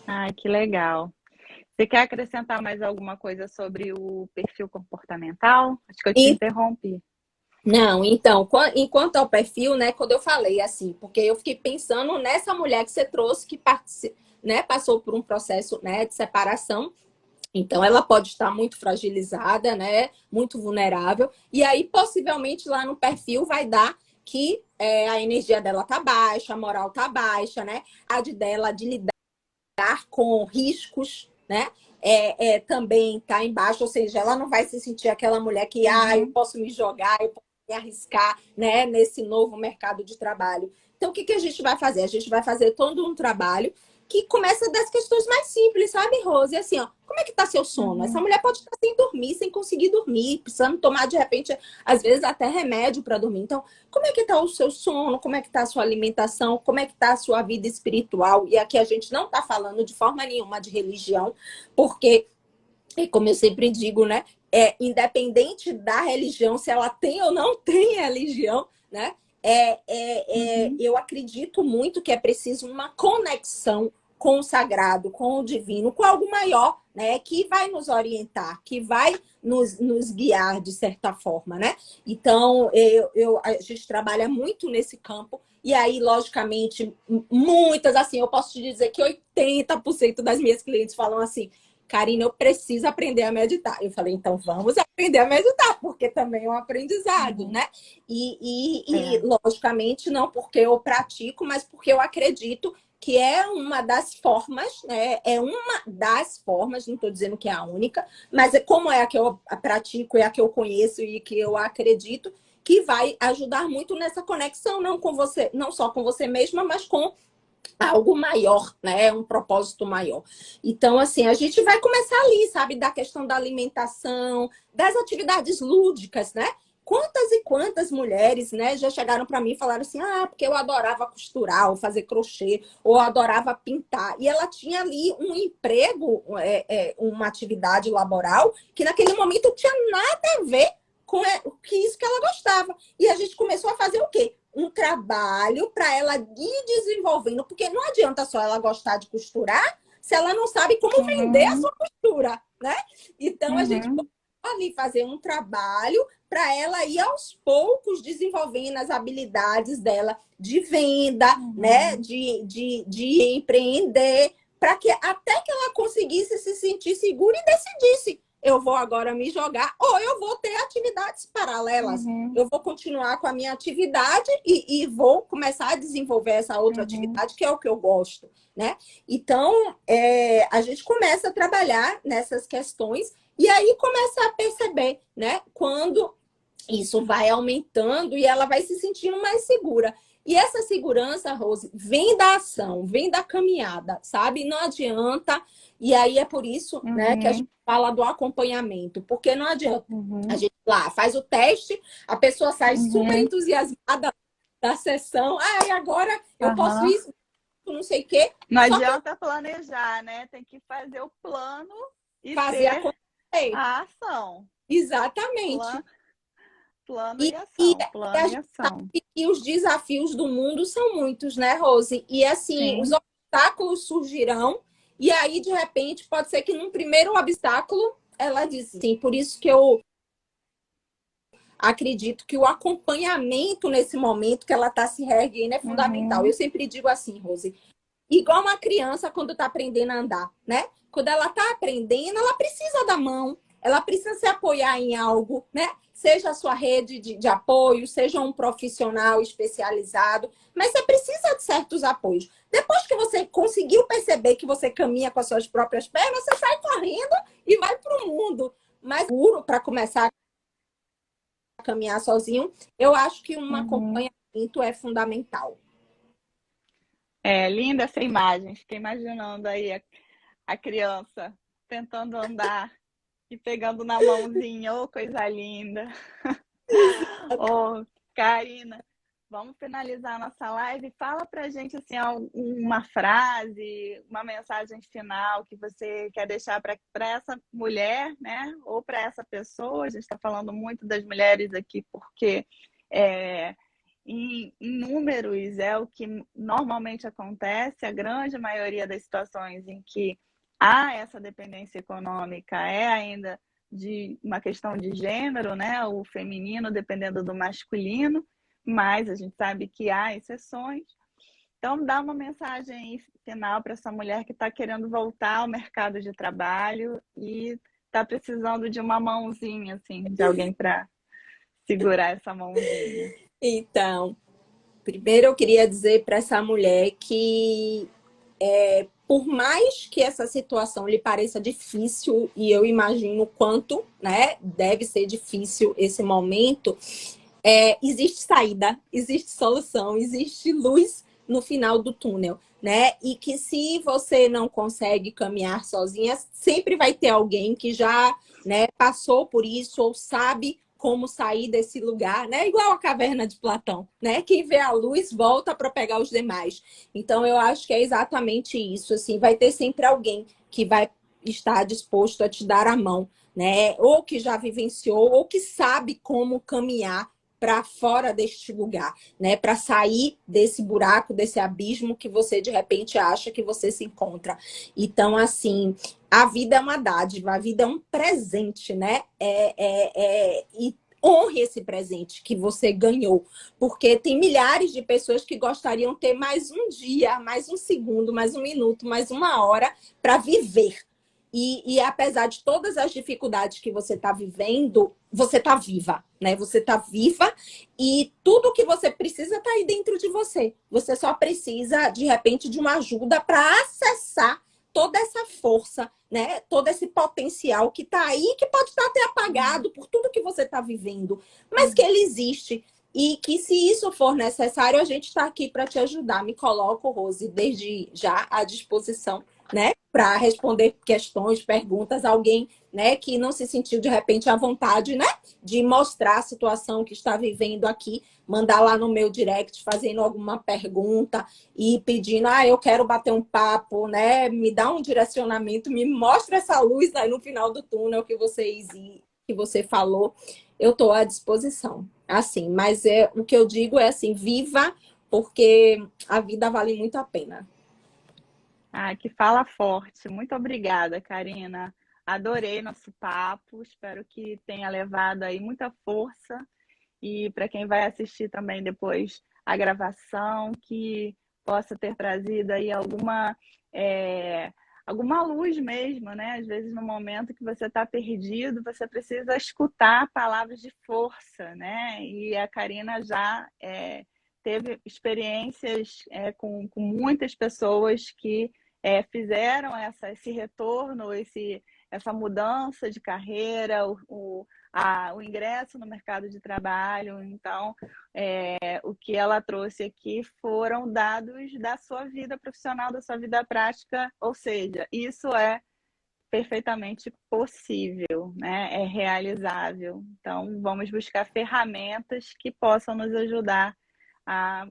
Ai, que legal. Você quer acrescentar mais alguma coisa sobre o perfil comportamental? Acho que eu te interrompi. Não, então, enquanto ao perfil, né, quando eu falei assim, porque eu fiquei pensando nessa mulher que você trouxe, que né, passou por um processo, né, de separação. Então, ela pode estar muito fragilizada, né? Muito vulnerável. E aí, possivelmente, lá no perfil vai dar que a energia dela tá baixa, a moral tá baixa, né? A dela de lidar com riscos, né? Também tá embaixo, ou seja, ela não vai se sentir aquela mulher que, eu posso me jogar, eu posso me arriscar, né? Nesse novo mercado de trabalho. Então, o que a gente vai fazer? A gente vai fazer todo um trabalho que começa das questões mais simples, sabe, Rose? Assim, ó, como é que tá seu sono? Essa mulher pode estar sem dormir, sem conseguir dormir, precisando tomar, de repente, às vezes até remédio para dormir. Então, como é que tá o seu sono? Como é que tá a sua alimentação? Como é que tá a sua vida espiritual? E aqui a gente não tá falando de forma nenhuma de religião, porque, como eu sempre digo, né? Independente da religião, se ela tem ou não tem religião, né? Eu acredito muito que é preciso uma conexão com o sagrado, com o divino, com algo maior, né? Que vai nos orientar, que vai nos guiar de certa forma, né? Então, a gente trabalha muito nesse campo. E aí, logicamente, muitas, assim, eu posso te dizer que 80% das minhas clientes falam assim, Karina, eu preciso aprender a meditar. Eu falei, então vamos aprender a meditar, porque também é um aprendizado, né? E logicamente, não porque eu pratico, mas porque eu acredito que é uma das formas, né? É uma das formas, não estou dizendo que é a única, mas como é a que eu pratico, é a que eu conheço e que eu acredito, que vai ajudar muito nessa conexão, não com você, não só com você mesma, mas com algo maior, né? Um propósito maior. Então, assim, a gente vai começar ali, sabe? Da questão da alimentação, das atividades lúdicas, né? Quantas e quantas mulheres, né, já chegaram para mim e falaram assim, porque eu adorava costurar, ou fazer crochê, ou adorava pintar. E ela tinha ali um emprego, uma atividade laboral, que naquele momento não tinha nada a ver com isso que ela gostava. E a gente começou a fazer o quê? Um trabalho para ela ir desenvolvendo, porque não adianta só ela gostar de costurar se ela não sabe como vender a sua costura, né? Então, a gente pode ali fazer um trabalho para ela ir aos poucos desenvolvendo as habilidades dela de venda, né? De empreender, para que até que ela conseguisse se sentir segura e decidisse, eu vou agora me jogar ou eu vou ter atividades paralelas. Uhum. Eu vou continuar com a minha atividade e vou começar a desenvolver essa outra Uhum. atividade, que é o que eu gosto, né? Então, a gente começa a trabalhar nessas questões e aí começa a perceber, né? Quando isso vai aumentando e ela vai se sentindo mais segura. E essa segurança, Rose, vem da ação, vem da caminhada, sabe? Não adianta. E aí é por isso, né, que a gente Uhum. fala do acompanhamento, porque não adianta a Uhum. gente lá faz o teste, a pessoa sai super Uhum. entusiasmada da sessão. Ah, e agora eu posso Aham. isso, não sei o quê. Não Só que adianta planejar, né? Tem que fazer o plano e fazer ter acontecer. a ação. Exatamente. Plano, plano e E ação. a Plano e gente ação. sabe que os desafios do mundo são muitos, né, Rose? E assim, os Sim. obstáculos surgirão, e aí, de repente, pode ser que num primeiro obstáculo ela diz sim. Por isso que eu acredito que o acompanhamento nesse momento que ela está se reerguendo é fundamental. Eu Uhum. sempre digo assim, Rose, igual uma criança quando está aprendendo a andar, né? Quando ela está aprendendo, ela precisa da mão, ela precisa se apoiar em algo, né? Seja a sua rede de apoio, seja um profissional especializado, mas você precisa de certos apoios. Depois que você conseguiu perceber que você caminha com as suas próprias pernas, você sai correndo e vai para o mundo. Mas seguro para começar a caminhar sozinho, eu acho que um Uhum. acompanhamento é fundamental. É linda essa imagem. Fiquei imaginando aí a criança tentando andar e pegando na mãozinha. Oh, coisa linda. Ô, Karina, vamos finalizar nossa live. Fala pra gente assim, uma frase, uma mensagem final que você quer deixar para essa mulher, né? Ou para essa pessoa. A gente está falando muito das mulheres aqui, porque é, em números é o que normalmente acontece, a grande maioria das situações em que há essa dependência econômica é ainda de uma questão de gênero, né? O feminino dependendo do masculino, mas a gente sabe que há exceções. Então, dá uma mensagem final para essa mulher que está querendo voltar ao mercado de trabalho e está precisando de uma mãozinha, assim, de alguém para segurar essa mãozinha. Então, primeiro eu queria dizer para essa mulher que por mais que essa situação lhe pareça difícil, e eu imagino o quanto, né, deve ser difícil esse momento, existe saída, existe solução, existe luz no final do túnel, né? E que se você não consegue caminhar sozinha, sempre vai ter alguém que já, né, passou por isso ou sabe como sair desse lugar, né? Igual a caverna de Platão, né? Quem vê a luz volta para pegar os demais. Então eu acho que é exatamente isso, assim, vai ter sempre alguém que vai estar disposto a te dar a mão, né? Ou que já vivenciou, ou que sabe como caminhar para fora deste lugar, né? Para sair desse buraco, desse abismo que você de repente acha que você se encontra. Então, assim, a vida é uma dádiva, a vida é um presente, né? E honre esse presente que você ganhou, porque tem milhares de pessoas que gostariam de ter mais um dia, mais um segundo, mais um minuto, mais uma hora para viver. E apesar de todas as dificuldades que você está vivendo, você está viva, né? Você está viva e tudo que você precisa está aí dentro de você. Você só precisa, de repente, de uma ajuda para acessar toda essa força, né? Todo esse potencial que está aí, que pode estar até apagado por tudo que você está vivendo, mas que ele existe. E que se isso for necessário, a gente está aqui para te ajudar. Me coloco, Rose, desde já à disposição, né? Para responder questões, perguntas, alguém, né, que não se sentiu de repente à vontade, né, de mostrar a situação que está vivendo aqui, mandar lá no meu direct fazendo alguma pergunta e pedindo, eu quero bater um papo, né, me dá um direcionamento, me mostra essa luz aí no final do túnel que você falou, eu estou à disposição. Assim, mas o que eu digo é assim, viva, porque a vida vale muito a pena. Que fala forte. Muito obrigada, Karina. Adorei nosso papo. Espero que tenha levado aí muita força e para quem vai assistir também depois a gravação, que possa ter trazido aí alguma alguma luz mesmo, né? Às vezes, no momento que você está perdido, você precisa escutar palavras de força, né? E a Karina já teve experiências com muitas pessoas que fizeram esse retorno, essa mudança de carreira, o ingresso no mercado de trabalho. Então, o que ela trouxe aqui foram dados da sua vida profissional, da sua vida prática, ou seja, isso é perfeitamente possível, né? É realizável. Então, vamos buscar ferramentas que possam nos ajudar a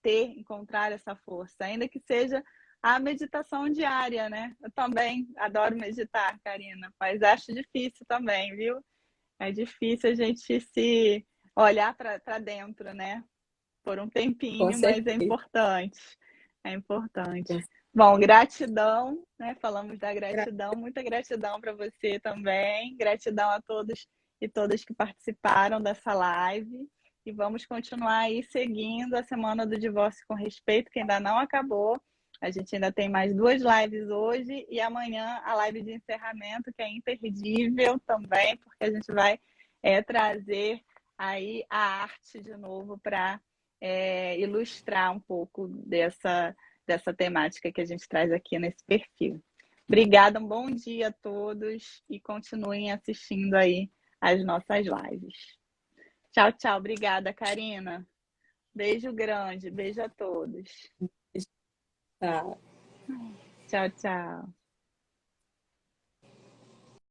encontrar essa força, ainda que seja a meditação diária, né? Eu também adoro meditar, Karina, mas acho difícil também, viu? É difícil a gente se olhar para dentro, né? Por um Com tempinho, mas é certeza. importante. É importante. Bom, gratidão, né? Falamos da Gra- gratidão, muita gratidão para você também. Gratidão a todos e todas que participaram dessa live. E vamos continuar aí seguindo a Semana do Divórcio com Respeito, que ainda não acabou. A gente ainda tem mais 2 lives hoje e amanhã a live de encerramento, que é imperdível também, porque a gente vai trazer aí a arte de novo para ilustrar um pouco dessa temática que a gente traz aqui nesse perfil. Obrigada, um bom dia a todos e continuem assistindo aí as nossas lives. Tchau, tchau. Obrigada, Karina. Beijo grande, beijo a todos. Tá. Tchau, tchau.